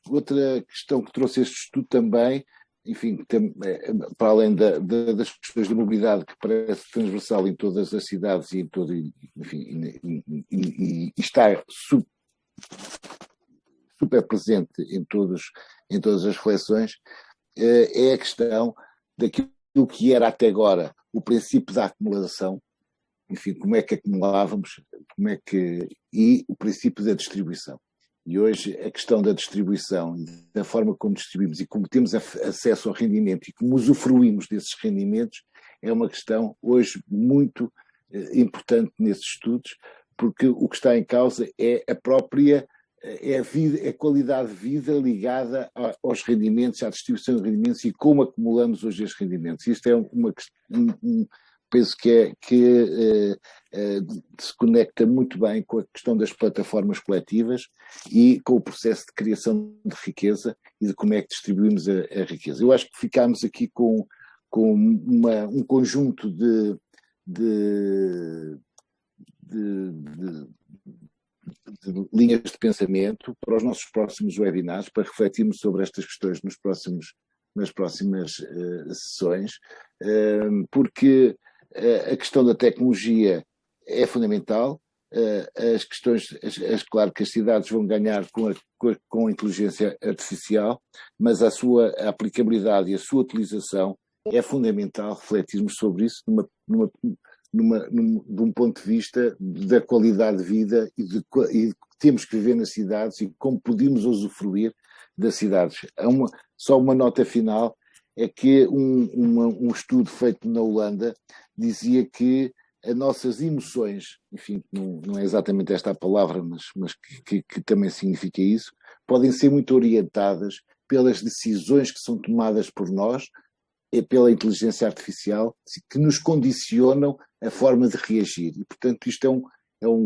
Outra questão que trouxe este estudo também, enfim, para além das questões de mobilidade, que parece transversal em todas as cidades e está super presente em todas as reflexões, é a questão daquilo que era até agora o princípio da acumulação, enfim, como é que acumulávamos, e o princípio da distribuição. E hoje a questão da distribuição, da forma como distribuímos e como temos acesso ao rendimento e como usufruímos desses rendimentos, é uma questão hoje muito importante nesses estudos, porque o que está em causa é a própria a qualidade de vida ligada aos rendimentos, à distribuição de rendimentos e como acumulamos hoje esses rendimentos. Isto é penso que se conecta muito bem com a questão das plataformas coletivas e com o processo de criação de riqueza e de como é que distribuímos a riqueza. Eu acho que ficámos aqui com um conjunto de linhas de pensamento para os nossos próximos webinars, para refletirmos sobre estas questões nas próximas sessões, porque a questão da tecnologia é fundamental. Claro que as cidades vão ganhar com a inteligência artificial, mas a sua aplicabilidade e a sua utilização é fundamental refletirmos sobre isso de um ponto de vista da qualidade de vida e de que temos que viver nas cidades e como podemos usufruir das cidades. Só uma nota final é que um estudo feito na Holanda dizia que as nossas emoções, enfim, não é exatamente esta a palavra, mas que também significa isso, podem ser muito orientadas pelas decisões que são tomadas por nós e pela inteligência artificial, que nos condicionam a forma de reagir. E, portanto, isto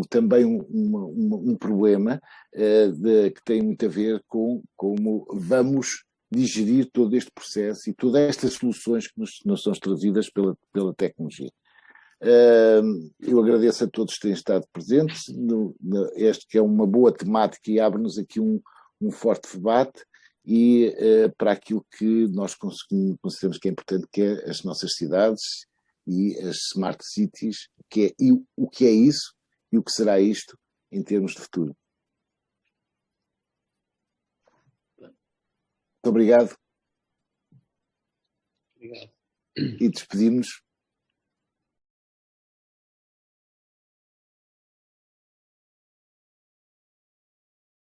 também um problema que tem muito a ver com como vamos digerir todo este processo e todas estas soluções que nos são trazidas pela tecnologia. Eu agradeço a todos que têm estado presentes. Este que é uma boa temática e abre-nos aqui um forte debate e para aquilo que nós consideramos que é importante, que é as nossas cidades e as smart cities, o que é isso e o que será isto em termos de futuro. Muito obrigado. Obrigado. E despedimos-nos